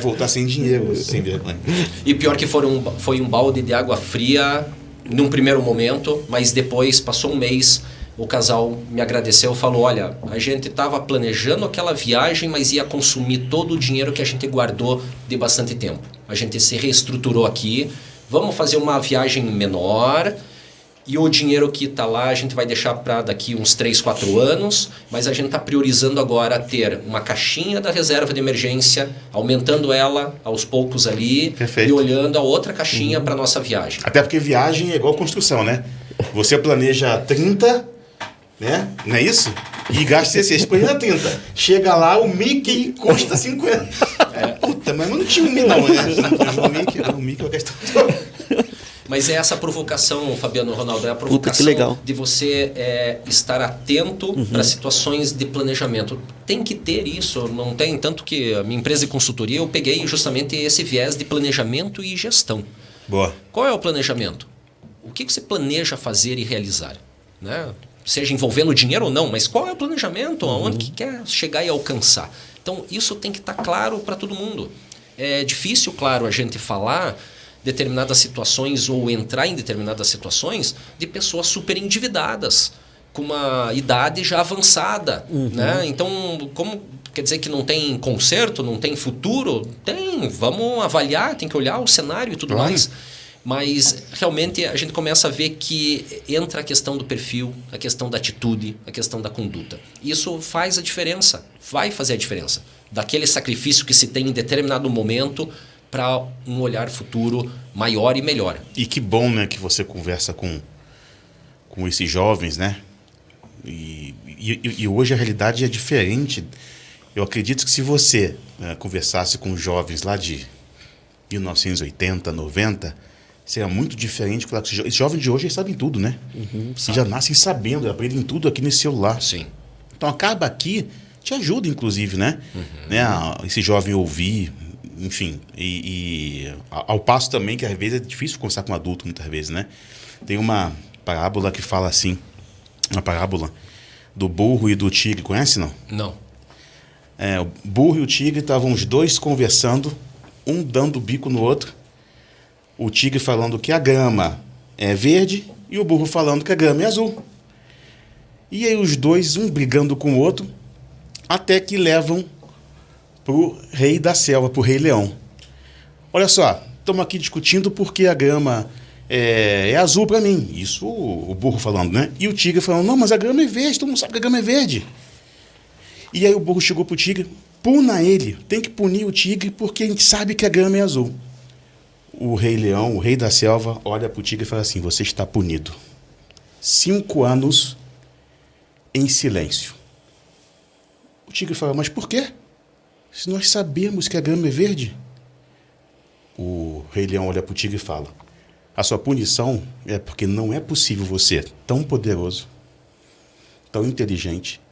S2: voltar sem dinheiro, sem vergonha.
S4: E pior que foi um balde de água fria num primeiro momento, mas depois, passou um mês, o casal me agradeceu, falou, olha, a gente estava planejando aquela viagem, mas ia consumir todo o dinheiro que a gente guardou de bastante tempo. A gente se reestruturou aqui, vamos fazer uma viagem menor, e o dinheiro que está lá a gente vai deixar para daqui uns 3, 4 anos, mas a gente está priorizando agora ter uma caixinha da reserva de emergência, aumentando ela aos poucos ali.
S2: Perfeito.
S4: E olhando a outra caixinha para a nossa viagem.
S2: Até porque viagem é igual construção, né? Você planeja 30, né? Não é isso? E gasta 16, planeja 30. Chega lá, o Mickey custa 50. Puta, mas não tinha um milhão, né? O Mickey vai gastar todo.
S4: Mas é essa provocação, Fabiano, Ronaldo, é a provocação de você estar atento para situações de planejamento. Tem que ter isso, não tem, tanto que a minha empresa de consultoria, eu peguei justamente esse viés de planejamento e gestão.
S2: Boa.
S4: Qual é o planejamento? O que você planeja fazer e realizar? Né? Seja envolvendo dinheiro ou não, mas qual é o planejamento? Aonde que quer chegar e alcançar? Então, isso tem que estar claro para todo mundo. É difícil, claro, a gente falar determinadas situações ou entrar em determinadas situações de pessoas super endividadas, com uma idade já avançada. Né? Então, como quer dizer que não tem conserto, não tem futuro? Tem, vamos avaliar, tem que olhar o cenário e tudo mais. Mas realmente a gente começa a ver que entra a questão do perfil, a questão da atitude, a questão da conduta. Isso faz a diferença, vai fazer a diferença. Daquele sacrifício que se tem em determinado momento para um olhar futuro maior e melhor.
S2: E que bom, né, que você conversa com esses jovens, né? E hoje a realidade é diferente. Eu acredito que se você conversasse com jovens lá de 1980, 90, seria muito diferente. Claro, esses jovens de hoje eles sabem tudo, né? Eles já nascem sabendo, aprendem tudo aqui nesse celular.
S4: Sim.
S2: Então acaba aqui, te ajuda inclusive, né? Esse jovem ouvir, enfim, e ao passo também que às vezes é difícil conversar com um adulto, muitas vezes, né? Tem uma parábola que fala assim, uma parábola do burro e do tigre, conhece não?
S4: Não.
S2: O burro e o tigre estavam os dois conversando, um dando o bico no outro, o tigre falando que a grama é verde e o burro falando que a grama é azul. E aí os dois, um brigando com o outro, até que levam pro rei da selva, pro rei leão. Olha só, estamos aqui discutindo porque a grama é azul para mim. Isso o burro falando, né? E o tigre falando, não, mas a grama é verde, todo mundo sabe que a grama é verde. E aí o burro chegou pro tigre, puna ele, tem que punir o tigre porque a gente sabe que a grama é azul. O rei leão, o rei da selva, olha pro tigre e fala assim, você está punido. 5 anos em silêncio. O tigre fala, mas por quê? Se nós sabemos que a grama é verde. O rei leão olha pro tigre e fala, a sua punição é porque não é possível você, tão poderoso, tão inteligente,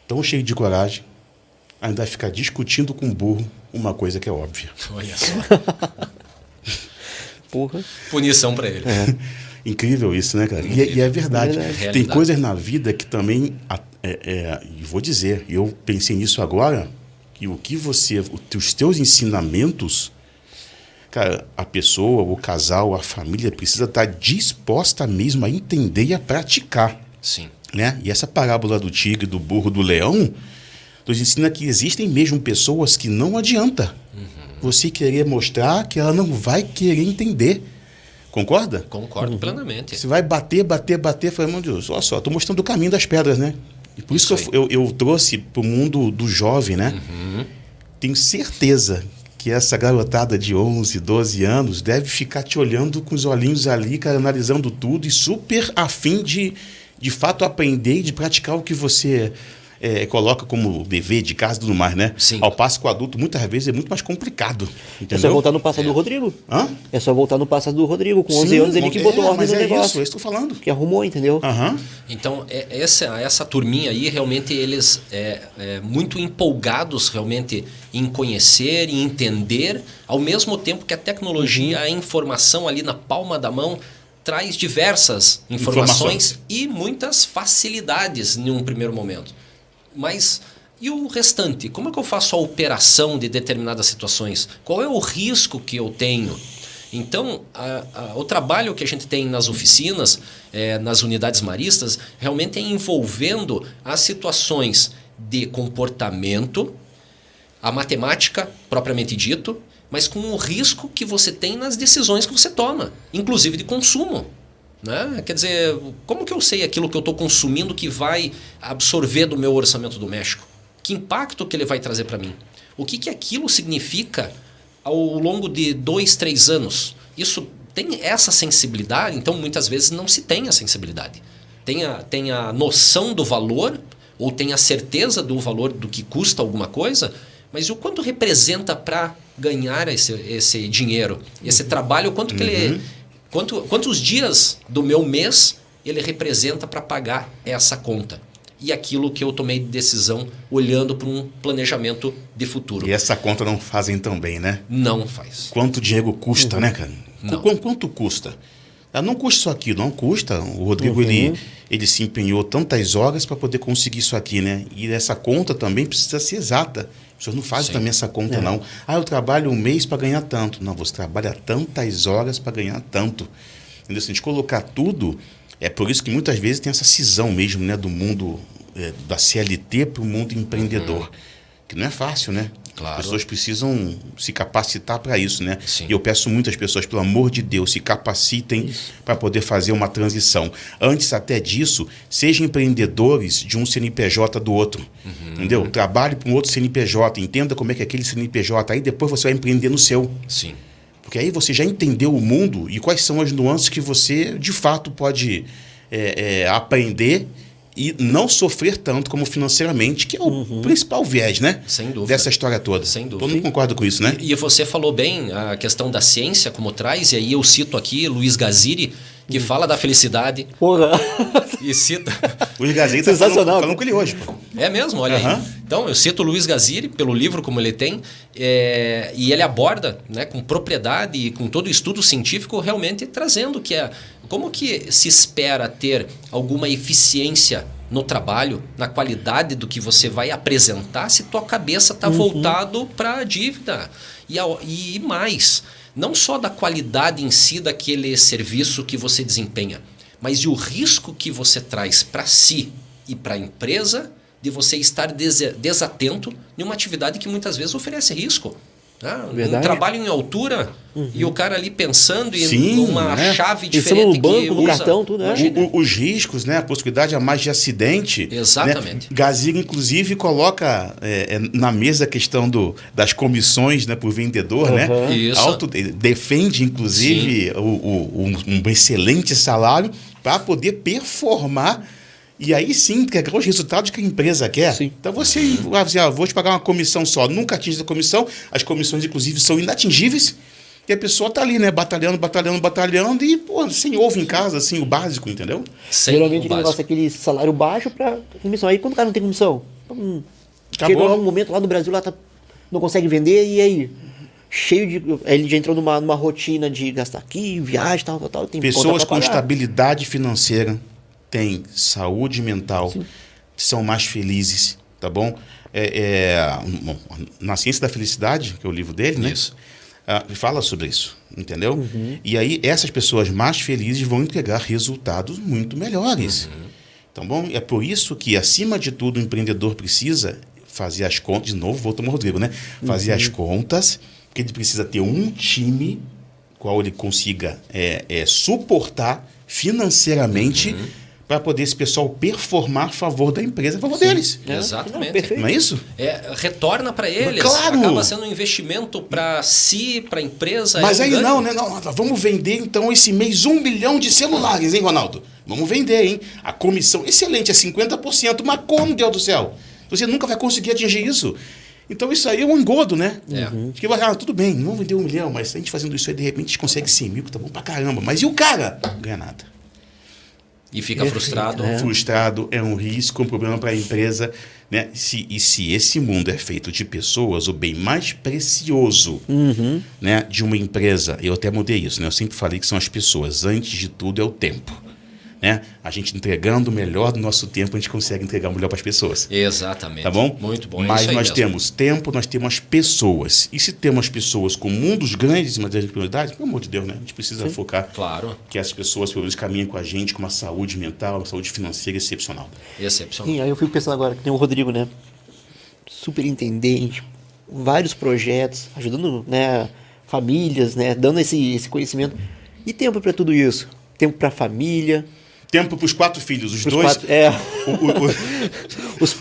S2: tão cheio de coragem, ainda ficar discutindo com um burro uma coisa que é óbvia.
S4: Olha só.
S3: Porra.
S4: Punição para ele.
S2: Incrível isso, né, cara? E é verdade.
S4: Realidade.
S2: Tem coisas na vida que também, e vou dizer, eu pensei nisso agora, que os teus ensinamentos, cara, a pessoa, o casal, a família precisa estar disposta mesmo a entender e a praticar.
S4: Sim.
S2: Né? E essa parábola do tigre, do burro, do leão, nos ensina que existem mesmo pessoas que não adianta você querer mostrar que ela não vai querer entender. Concorda?
S4: Concordo plenamente.
S2: Você vai bater, fala, meu Deus, olha só, estou mostrando o caminho das pedras, né? E por isso que eu trouxe para o mundo do jovem, né? Tenho certeza que essa garotada de 11, 12 anos deve ficar te olhando com os olhinhos ali, cara, analisando tudo e super afim de fato aprender e de praticar o que você coloca como dever de casa e tudo mais, né?
S4: Sim.
S2: Ao passo que o adulto, muitas vezes, é muito mais complicado. Entendeu?
S3: É só voltar no passado do Rodrigo.
S2: Hã?
S3: É só voltar no passado do Rodrigo, com 11
S2: Sim,
S3: anos ele que botou ordem
S2: mas
S3: no
S2: é
S3: negócio.
S2: isso, é isso que eu tô falando.
S3: Que arrumou, entendeu?
S2: Aham.
S4: Então, essa turminha aí, realmente, eles muito empolgados realmente em conhecer e entender, ao mesmo tempo que a tecnologia, a informação ali na palma da mão, traz diversas informações e muitas facilidades em um primeiro momento. Mas e o restante? Como é que eu faço a operação de determinadas situações? Qual é o risco que eu tenho? Então, o trabalho que a gente tem nas oficinas, nas unidades maristas, realmente é envolvendo as situações de comportamento, a matemática propriamente dito, mas com o risco que você tem nas decisões que você toma, inclusive de consumo. Né? Quer dizer, como que eu sei aquilo que eu estou consumindo que vai absorver do meu orçamento doméstico? Que impacto que ele vai trazer para mim? O que aquilo significa ao longo de 2, 3 anos? Isso tem essa sensibilidade? Então, muitas vezes não se tem a sensibilidade. Tem a noção do valor, ou tem a certeza do valor do que custa alguma coisa, mas o quanto representa para ganhar esse dinheiro? Esse trabalho, quanto que ele... Quantos dias do meu mês ele representa para pagar essa conta? E aquilo que eu tomei de decisão olhando para um planejamento de futuro.
S2: E essa conta não fazem tão bem, né?
S4: Não faz.
S2: Quanto dinheiro custa, né, cara?
S4: Não.
S2: Quanto custa? Não custa isso aqui, não custa. O Rodrigo, ele se empenhou tantas horas para poder conseguir isso aqui, né? E essa conta também precisa ser exata. O senhor não faz também essa conta, não. Eu trabalho um mês para ganhar tanto. Não, você trabalha tantas horas para ganhar tanto. Entendeu? Se a gente colocar tudo, é por isso que muitas vezes tem essa cisão mesmo, né? Do mundo da CLT para o mundo empreendedor. Que não é fácil, né?
S4: Claro.
S2: As pessoas precisam se capacitar para isso, né?
S4: Sim.
S2: E eu peço muitas pessoas, pelo amor de Deus, se capacitem para poder fazer uma transição. Antes até disso, sejam empreendedores de um CNPJ do outro. Entendeu? Trabalhe para um outro CNPJ, entenda como é que é aquele CNPJ, aí depois você vai empreender no seu.
S4: Sim.
S2: Porque aí você já entendeu o mundo e quais são as nuances que você, de fato, pode aprender e não sofrer tanto como financeiramente, que é o principal viés, né?
S4: Sem dúvida.
S2: Dessa história toda.
S4: Sem dúvida.
S2: Todo mundo concorda com isso, né?
S4: E você falou bem a questão da ciência como traz, e aí eu cito aqui Luiz Gaziri, que fala da felicidade
S3: Porra.
S4: e cita...
S2: O Luiz Gaziri tá
S3: Sensacional.
S2: falando com ele hoje, pô.
S4: É mesmo, olha aí. Então, eu cito o Luiz Gaziri pelo livro como ele tem, e ele aborda, né, com propriedade e com todo o estudo científico realmente trazendo que como que se espera ter alguma eficiência no trabalho, na qualidade do que você vai apresentar se tua cabeça está voltado para a dívida. E mais, não só da qualidade em si daquele serviço que você desempenha, mas e o risco que você traz para si e para a empresa de você estar desatento em uma atividade que muitas vezes oferece risco. Um
S3: Verdade.
S4: trabalho em altura e o cara ali pensando em
S2: Sim,
S4: uma
S2: né?
S4: chave
S3: Pensando
S4: diferente
S3: no banco,
S4: que
S3: no
S4: usa.
S3: cartão, tudo, né?
S4: Imagina.
S2: Os riscos, né? A possibilidade a mais de acidente.
S4: Exatamente.
S2: Né? Gazira, inclusive, coloca na mesa a questão das comissões, né, por vendedor, né?
S4: Isso.
S2: Defende, inclusive, um excelente salário para poder performar. E aí sim, entregar os resultados que a empresa quer.
S3: Sim.
S2: Então você vai dizer, vou te pagar uma comissão só. Nunca atinge a comissão. As comissões, inclusive, são inatingíveis. E a pessoa está ali, né? Batalhando e, pô, sem ovo em casa, assim, o básico, entendeu?
S4: Sem
S3: Geralmente
S4: o
S3: aquele negócio,
S4: básico.
S3: aquele salário baixo para comissão. Aí quando o cara não tem comissão, chega lá um momento lá no Brasil, lá não consegue vender, e aí? Cheio de. Aí ele já entrou numa rotina de gastar aqui, viagem, tal. Tem
S2: Pessoas
S3: conta pra
S2: com
S3: pagar.
S2: estabilidade financeira têm saúde mental, são mais felizes, tá bom? Na Ciência da Felicidade, que é o livro dele, né?
S4: Isso.
S2: Fala sobre isso, entendeu? E aí essas pessoas mais felizes vão entregar resultados muito melhores. Tá bom? É por isso que, acima de tudo, o empreendedor precisa fazer as contas, de novo, voltamos ao Rodrigo, né? Fazer as contas, porque ele precisa ter um time qual ele consiga suportar financeiramente para poder esse pessoal performar a favor da empresa, a favor deles.
S4: Exatamente.
S3: Não, perfeito.
S2: Não é isso?
S4: Retorna para eles.
S2: Claro.
S4: Acaba sendo um investimento para si, para a empresa.
S2: Mas
S4: um
S2: aí
S4: ganho.
S2: não, né? Não, vamos vender então esse mês 1 bilhão de celulares, hein, Ronaldo? Vamos vender, hein? A comissão, excelente, é 50%, mas como, Deus do céu? Você nunca vai conseguir atingir isso. Então isso aí é um engodo, né? Que tudo bem, não vender 1 milhão, mas a gente fazendo isso aí, de repente a gente consegue 100 mil, que tá bom pra caramba. Mas e o cara? Não ganha nada.
S4: E fica frustrado.
S2: Frustrado, é um risco, um problema para a empresa, né? Se esse mundo é feito de pessoas, o bem mais precioso, né, de uma empresa, eu até mudei isso, né? Eu sempre falei que são as pessoas, antes de tudo é o tempo, né? A gente entregando o melhor do nosso tempo, a gente consegue entregar o melhor para as pessoas.
S4: Exatamente.
S2: Tá bom?
S4: Muito bom.
S2: Mas
S4: isso aí
S2: nós
S4: mesmo.
S2: temos tempo, nós temos pessoas. E se temos pessoas com mundos grandes e grandes prioridades, pelo amor de Deus, né? A gente precisa focar
S4: Claro.
S2: que as pessoas, pelo menos, caminhem com a gente com uma saúde mental, uma saúde financeira excepcional.
S4: Excepcional.
S3: Sim, aí eu fico pensando agora, que tem o Rodrigo, né? Superintendente, vários projetos, ajudando, né, famílias, né? Dando esse conhecimento. E tempo para tudo isso? Tempo para família.
S2: Tempo para os 4 filhos, os
S3: Os
S2: dois.
S3: quatro-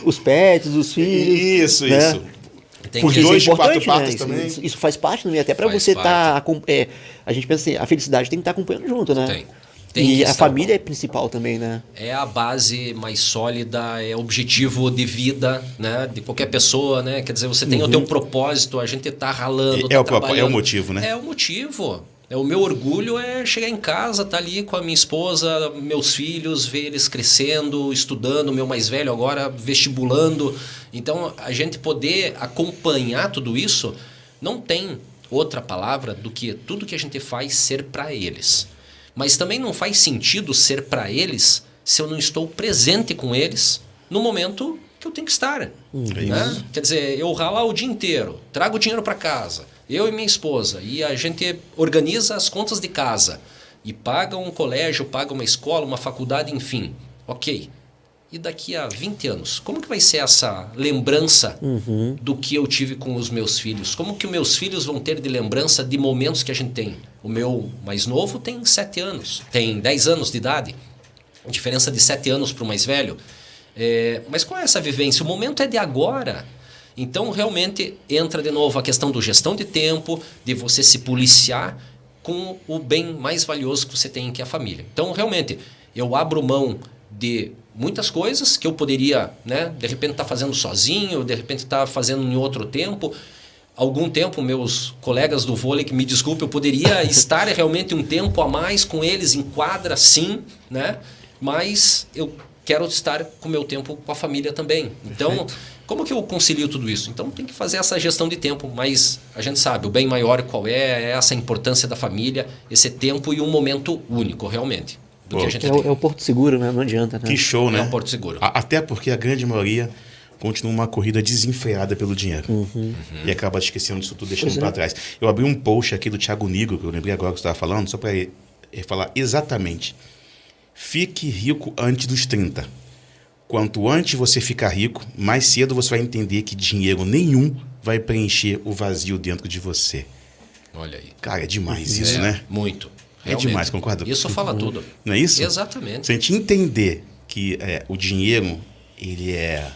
S3: os pets, os filhos.
S2: Isso,
S3: né?
S2: isso.
S4: Tem
S2: Os
S4: que-
S2: dois de 4
S3: importante,
S2: patas
S3: né?
S2: também.
S3: Isso faz parte também, até para
S4: Faz
S3: você
S4: parte.
S3: estar. A gente pensa assim, a felicidade tem que estar acompanhando junto, né?
S4: Tem que
S3: E a
S4: estar
S3: família é principal também, né?
S4: É a base mais sólida, é o objetivo de vida, né, de qualquer pessoa, né? Quer dizer, você tem o teu propósito, a gente tá ralando,
S2: É o
S4: trabalhando.
S2: motivo, né?
S4: É o motivo. O meu orgulho é chegar em casa, estar ali com a minha esposa, meus filhos, ver eles crescendo, estudando, meu mais velho agora vestibulando. Então, a gente poder acompanhar tudo isso, não tem outra palavra do que tudo que a gente faz ser para eles. Mas também não faz sentido ser para eles se eu não estou presente com eles no momento que eu tenho que estar. Né? Quer dizer, eu ralar o dia inteiro, trago o dinheiro para casa, eu e minha esposa, e a gente organiza as contas de casa e paga um colégio, paga uma escola, uma faculdade, enfim. Ok. E daqui a 20 anos, como que vai ser essa lembrança do que eu tive com os meus filhos? Como que os meus filhos vão ter de lembrança de momentos que a gente tem? O meu mais novo tem 7 anos, tem 10 anos de idade. Diferença de 7 anos para o mais velho. Mas qual é essa vivência? O momento é de agora. Então, realmente, entra de novo a questão do gestão de tempo, de você se policiar com o bem mais valioso que você tem, que é a família. Então, realmente, eu abro mão de muitas coisas que eu poderia, né, de repente, estar fazendo sozinho, de repente, estar fazendo em outro tempo. Algum tempo, meus colegas do vôlei, que me desculpe, eu poderia estar realmente um tempo a mais com eles, em quadra, sim, né? Mas eu quero estar com o meu tempo com a família também. Então, como que eu concilio tudo isso? Então, tem que fazer essa gestão de tempo, mas a gente sabe, o bem maior qual é essa importância da família, esse tempo e um momento único, realmente, do que a gente
S3: É
S4: tem.
S3: o porto seguro, né? Não adianta, né?
S2: Que show, né?
S4: É um porto seguro.
S2: Até porque a grande maioria continua uma corrida desenfreada pelo dinheiro. E acaba esquecendo disso tudo, deixando para trás. Eu abri um post aqui do Thiago Nigro, que eu lembrei agora que você estava falando, só para ele falar exatamente. Fique rico antes dos 30. Quanto antes você ficar rico, mais cedo você vai entender que dinheiro nenhum vai preencher o vazio dentro de você.
S4: Olha aí.
S2: Cara, é demais isso, né?
S4: Muito.
S2: É demais, concorda?
S4: Isso fala tudo.
S2: Não é isso?
S4: Exatamente.
S2: Se a gente entender que o dinheiro, ele é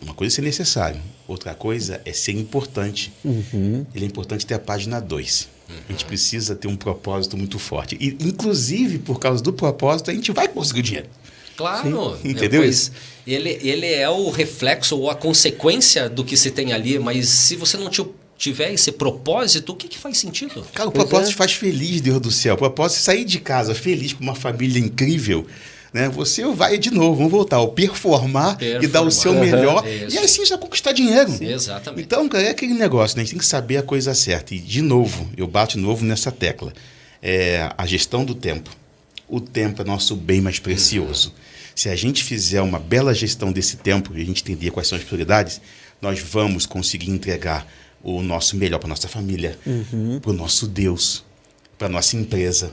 S2: uma coisa ser necessário, outra coisa é ser importante. Ele é importante ter a página 2. A gente precisa ter um propósito muito forte. E, inclusive, por causa do propósito, a gente vai conseguir o dinheiro.
S4: Claro.
S2: Entendeu
S4: pois
S2: isso?
S4: Ele é o reflexo ou a consequência do que se tem ali, mas se você não tiver esse propósito, o que faz sentido?
S2: Cara, o propósito te faz feliz, Deus do céu. O propósito é sair de casa feliz com uma família incrível. Né? Você vai de novo, vamos voltar, ao performar e dar o seu melhor. E assim você vai conquistar dinheiro.
S4: Exatamente.
S2: Então, cara, é aquele negócio, né? A gente tem que saber a coisa certa. E, de novo, eu bato de novo nessa tecla. A gestão do tempo. O tempo é nosso bem mais precioso. Se a gente fizer uma bela gestão desse tempo e a gente entender quais são as prioridades, nós vamos conseguir entregar o nosso melhor para nossa família, para o nosso Deus, para nossa empresa,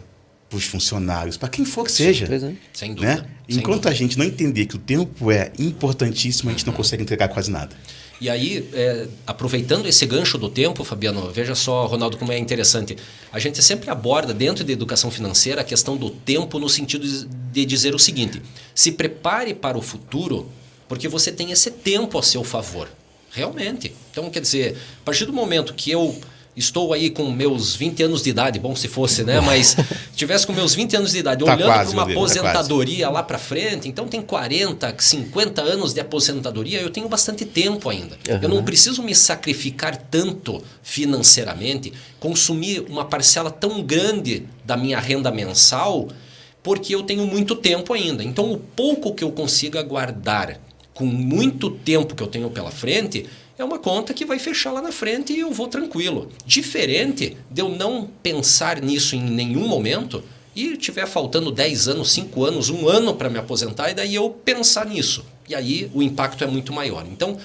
S2: para os funcionários, para quem for que seja.
S4: Sem dúvida.
S2: Né? Enquanto a gente não entender que o tempo é importantíssimo, a gente não consegue entregar quase nada.
S4: E aí, aproveitando esse gancho do tempo, Fabiano, veja só, Ronaldo, como é interessante. A gente sempre aborda, dentro da educação financeira, a questão do tempo no sentido de dizer o seguinte: se prepare para o futuro, porque você tem esse tempo a seu favor. Realmente. Então, quer dizer, a partir do momento que eu estou aí com meus 20 anos de idade, bom se fosse, né? Mas tivesse com meus 20 anos de idade, olhando para uma aposentadoria lá para frente, então tem 40, 50 anos de aposentadoria, eu tenho bastante tempo ainda. Eu não preciso me sacrificar tanto financeiramente, consumir uma parcela tão grande da minha renda mensal, porque eu tenho muito tempo ainda. Então, o pouco que eu consiga guardar com muito tempo que eu tenho pela frente, é uma conta que vai fechar lá na frente e eu vou tranquilo. Diferente de eu não pensar nisso em nenhum momento e tiver faltando 10 anos, 5 anos, 1 ano para me aposentar e daí eu pensar nisso. E aí o impacto é muito maior. Então,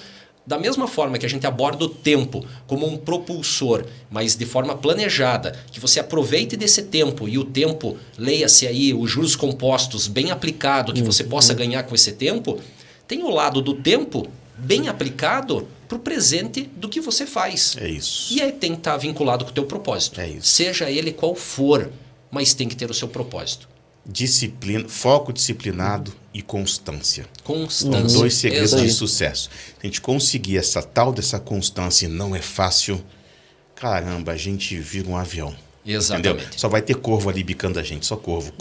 S4: da mesma forma que a gente aborda o tempo como um propulsor, mas de forma planejada, que você aproveite desse tempo e o tempo, leia-se aí os juros compostos bem aplicado, que você possa ganhar com esse tempo, tem o lado do tempo bem aplicado para o presente do que você faz.
S2: É isso.
S4: E aí tem que estar vinculado com o teu propósito.
S2: É isso.
S4: Seja ele qual for, mas tem que ter o seu propósito.
S2: Disciplina, foco disciplinado e constância.
S4: Constância.
S2: 2 segredos de sucesso. Se a gente conseguir essa tal dessa constância, não é fácil, caramba, a gente vira um avião.
S4: Exatamente.
S2: Entendeu? Só vai ter corvo ali bicando a gente. Só corvo.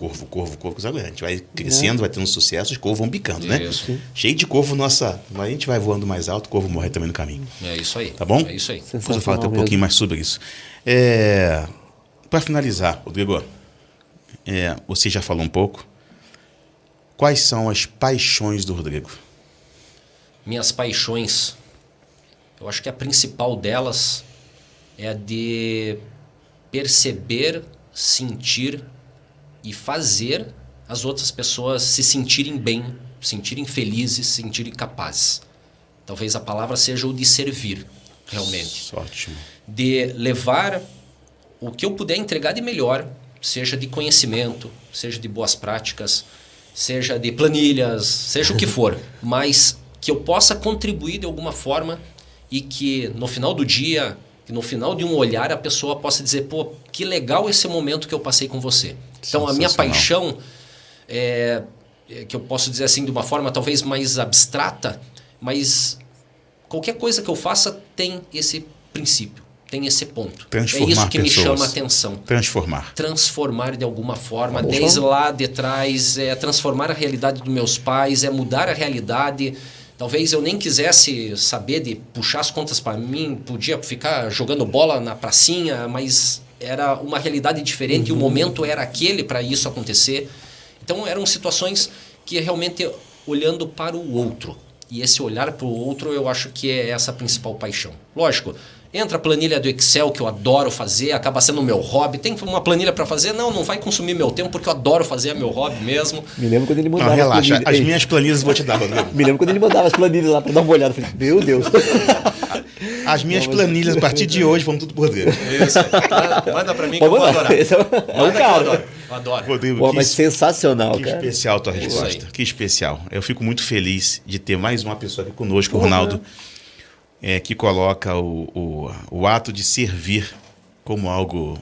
S2: Sabe? A gente vai crescendo, vai tendo sucesso, os corvos vão bicando, né?
S4: Isso.
S2: Cheio de corvo, mas a gente vai voando mais alto, o corvo morre também no caminho.
S4: É isso aí.
S2: Tá bom?
S4: É isso aí.
S2: Depois eu falo até um pouquinho mais sobre isso. Para finalizar, Rodrigo, você já falou um pouco. Quais são as paixões do Rodrigo?
S4: Minhas paixões, eu acho que a principal delas é a de perceber, sentir e fazer as outras pessoas se sentirem bem, se sentirem felizes, se sentirem capazes. Talvez a palavra seja o de servir, realmente.
S2: Ótimo.
S4: De levar o que eu puder entregar de melhor, seja de conhecimento, seja de boas práticas, seja de planilhas, seja o que for, mas que eu possa contribuir de alguma forma e que no final do dia, que no final de um olhar a pessoa possa dizer, pô, que legal esse momento que eu passei com você. Então a minha paixão que eu posso dizer assim de uma forma talvez mais abstrata, mas qualquer coisa que eu faça tem esse princípio, tem esse ponto.
S2: Transformar
S4: é isso que
S2: pessoas.
S4: me chama a atenção.
S2: Transformar
S4: de alguma forma, desde lá de trás, transformar a realidade dos meus pais, mudar a realidade. Talvez eu nem quisesse saber de puxar as contas para mim, podia ficar jogando bola na pracinha, mas era uma realidade diferente e o momento era aquele para isso acontecer. Então eram situações que realmente olhando para o outro. E esse olhar para o outro eu acho que é essa a principal paixão. Lógico, entra a planilha do Excel que eu adoro fazer, acaba sendo o meu hobby. Tem uma planilha para fazer? Não vai consumir meu tempo porque eu adoro fazer, é meu hobby mesmo.
S3: Me lembro quando ele mandava
S2: as planilhas. Relaxa, as
S3: Ei,
S2: minhas planilhas eu vou te dar, Rodrigo.
S3: Me lembro quando ele mandava as planilhas lá para dar uma olhada. Eu falei, meu Deus.
S2: As minhas planilhas, a partir de hoje, vão tudo pro Rodrigo.
S4: Isso. Manda para mim que eu vou adorar.
S3: Esse é o
S4: Manda que eu
S3: cara.
S4: adoro. Eu adoro.
S2: Rodrigo,
S3: Pô, mas sensacional,
S2: que
S3: cara.
S2: especial a tua
S4: Isso
S2: resposta.
S4: aí.
S2: Que especial. Eu fico muito feliz de ter mais uma pessoa aqui conosco, o Ronaldo, que coloca o ato de servir como algo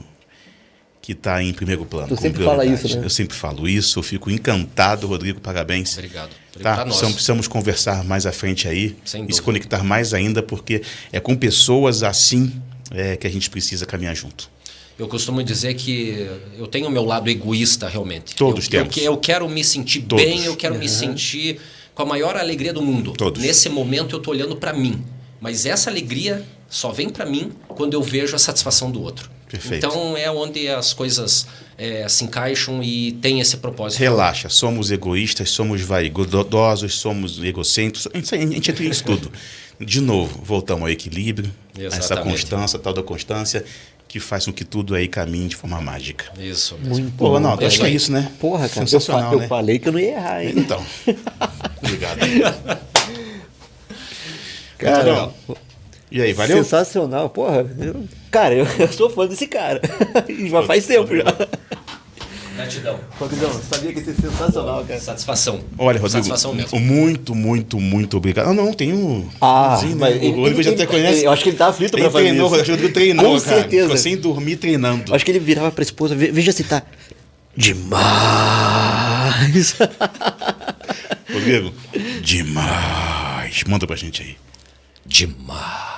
S2: que está em primeiro plano.
S3: Tu
S2: como
S3: sempre fala
S2: prioridade.
S3: isso, né?
S2: Eu sempre falo isso, eu fico encantado, Rodrigo, parabéns.
S4: Obrigado.
S2: Tá?
S4: Pra nós.
S2: Precisamos conversar mais à frente aí
S4: Sem
S2: e se
S4: dúvida.
S2: conectar mais ainda, porque é com pessoas assim que a gente precisa caminhar junto.
S4: Eu costumo dizer que eu tenho o meu lado egoísta, realmente.
S2: Todos temos.
S4: Eu quero me sentir
S2: Todos.
S4: bem, eu quero me sentir com a maior alegria do mundo.
S2: Todos.
S4: Nesse momento eu estou olhando para mim. Mas essa alegria só vem para mim quando eu vejo a satisfação do outro.
S2: Perfeito.
S4: Então é onde as coisas se encaixam e tem esse propósito.
S2: Relaxa, somos egoístas, somos vaidosos, somos egocêntricos, a gente é isso tudo. De novo, voltamos ao equilíbrio, a essa
S4: Exatamente.
S2: constância, a tal da constância, que faz com que tudo aí caminhe de forma mágica.
S4: Isso mesmo.
S3: Muito
S2: Pô,
S3: bom.
S2: Ronaldo, acho que é
S4: aí.
S2: isso, né?
S3: Porra, cara,
S2: Sensacional,
S3: eu
S2: né?
S3: falei que eu não ia errar, hein?
S2: Então, obrigado.
S3: Cara,
S2: Muito legal. E aí, valeu?
S3: Sensacional, porra. Cara, eu sou fã desse cara. E já faz tempo já.
S4: Gratidão.
S3: Rodrigão, sabia que ia ser sensacional, cara.
S4: Satisfação.
S2: Olha, Rodrigo,
S4: Satisfação mesmo.
S2: muito, muito, muito obrigado. Ah, não, tem um...
S3: Ah,
S2: Zinho,
S3: mas
S2: né? O Rodrigo já até conhece.
S3: Eu acho que ele tá aflito
S2: Ele
S3: pra fazer
S2: treinou,
S3: isso.
S2: acho que o Rodrigo treinou,
S3: Com
S2: cara.
S3: certeza.
S2: Ficou sem dormir treinando.
S3: Acho que ele virava pra esposa, veja se tá demais.
S2: Rodrigo, demais. Manda pra gente aí.
S4: Demais.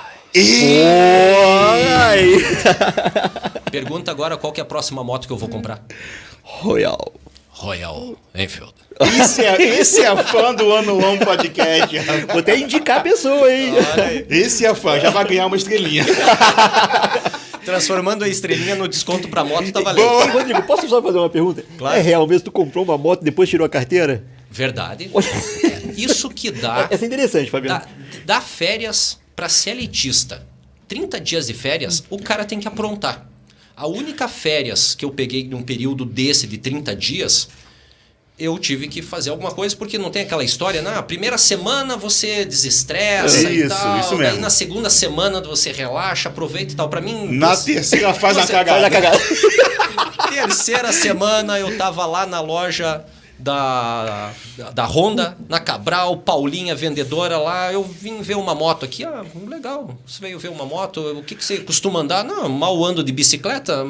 S3: Ai.
S4: Pergunta agora qual que é a próxima moto que eu vou comprar.
S3: Royal.
S4: Royal Enfield.
S2: Esse é fã do Ano Long Podcast.
S3: Vou até indicar a pessoa, hein?
S2: Esse é fã, já vai ganhar uma estrelinha.
S4: Transformando a estrelinha no desconto pra moto, tá valendo.
S3: Ei, Rodrigo, posso só fazer uma pergunta?
S4: Claro.
S3: É real mesmo? Tu comprou uma moto e depois tirou a carteira?
S4: Verdade. Isso que dá,
S3: Essa é interessante, Fabiano.
S4: dá férias pra ser elitista. 30 dias de férias, o cara tem que aprontar. A única férias que eu peguei num período desse de 30 dias, eu tive que fazer alguma coisa, porque não tem aquela história, na primeira semana você desestressa e
S2: Isso,
S4: tal,
S2: isso
S4: daí
S2: mesmo.
S4: na segunda semana você relaxa, aproveita e tal. Pra mim,
S2: Na terceira faz a
S4: Você
S2: cagada.
S3: Faz a cagada.
S4: terceira semana eu tava lá na loja da Honda, na Cabral, Paulinha, vendedora lá. Eu vim ver uma moto aqui. Ah, legal. Você veio ver uma moto. O que você costuma andar? Não, mal ando de bicicleta.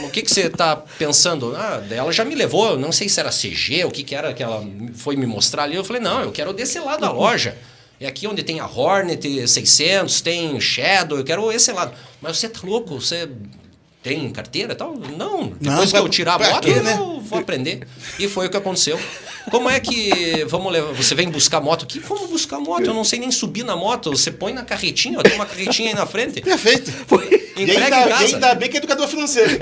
S4: O que você tá pensando? Ah, ela já me levou. Não sei se era CG, o que era que ela foi me mostrar ali. Eu falei, não, eu quero desse lado da loja. É aqui onde tem a Hornet 600, tem Shadow, eu quero esse lado. Mas você tá louco? Você tem carteira e tal? Não. Depois que eu tirar a
S2: pra
S4: moto,
S2: quê, né?
S4: eu vou aprender. E foi o que aconteceu. Como é que vamos levar, você vem buscar moto aqui? Como buscar moto? Eu não sei nem subir na moto. Você põe na carretinha, ó, tem uma carretinha aí na frente.
S2: Perfeito. E
S4: Entrega em casa.
S2: ainda bem que é educador financeiro.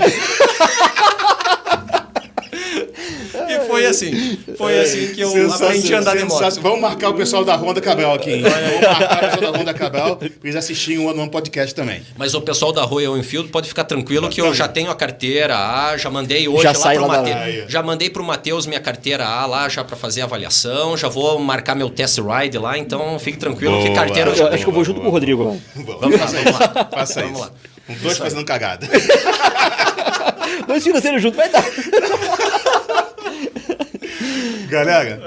S4: E foi assim. Foi assim que eu aprendi a andar de moto.
S2: Vamos marcar o pessoal da Honda Cabral aqui, hein? Vamos marcar o pessoal da Honda Cabral pra eles assistirem o Ano Podcast também.
S4: Mas o pessoal da Royal Enfield pode ficar tranquilo que eu já tenho a carteira A, já mandei hoje
S3: Já
S4: lá
S3: sai
S4: pro
S3: lá da-
S4: Matheus. Já mandei pro Matheus minha carteira A lá já para fazer a avaliação, já vou marcar meu test ride lá, então fique tranquilo que
S2: Boa.
S4: carteira eu
S3: Eu
S4: já
S3: acho
S4: tenho.
S3: que eu vou junto com o Rodrigo lá.
S2: Vamos lá. Faça
S4: Vamos
S2: isso.
S4: lá.
S2: Com dois fazendo cagada.
S3: 2 financeiros juntos vai dar.
S2: Galera,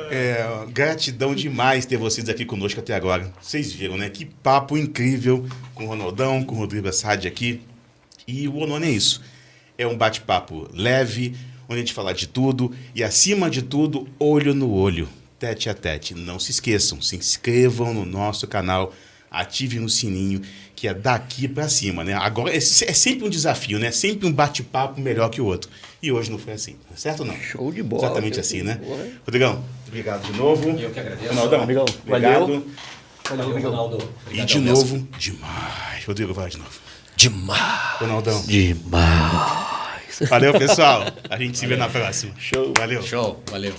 S2: gratidão demais ter vocês aqui conosco até agora. Vocês viram, né? Que papo incrível com o Ronaldão, com o Rodrigo Assad aqui. E o Onone é isso. É um bate-papo leve, onde a gente fala de tudo. E acima de tudo, olho no olho, tete a tete. Não se esqueçam, se inscrevam no nosso canal, ativem o sininho, que é daqui pra cima, né? Agora é sempre um desafio, né? Sempre um bate-papo melhor que o outro. E hoje não foi assim, certo ou não?
S3: Show de bola.
S2: Exatamente assim, né?
S3: Boa.
S2: Rodrigão, obrigado de novo.
S4: Eu que agradeço.
S2: Ronaldão,
S3: Amigão,
S2: obrigado.
S3: valeu.
S4: Valeu, Ronaldo.
S2: E
S4: Obrigadão
S2: de
S4: mesmo.
S2: novo, demais. Rodrigo, vai de novo.
S4: Demais.
S2: Ronaldão.
S3: Demais.
S2: Valeu, pessoal. A gente se vê na próxima.
S3: Show.
S2: Valeu.
S4: Show, valeu.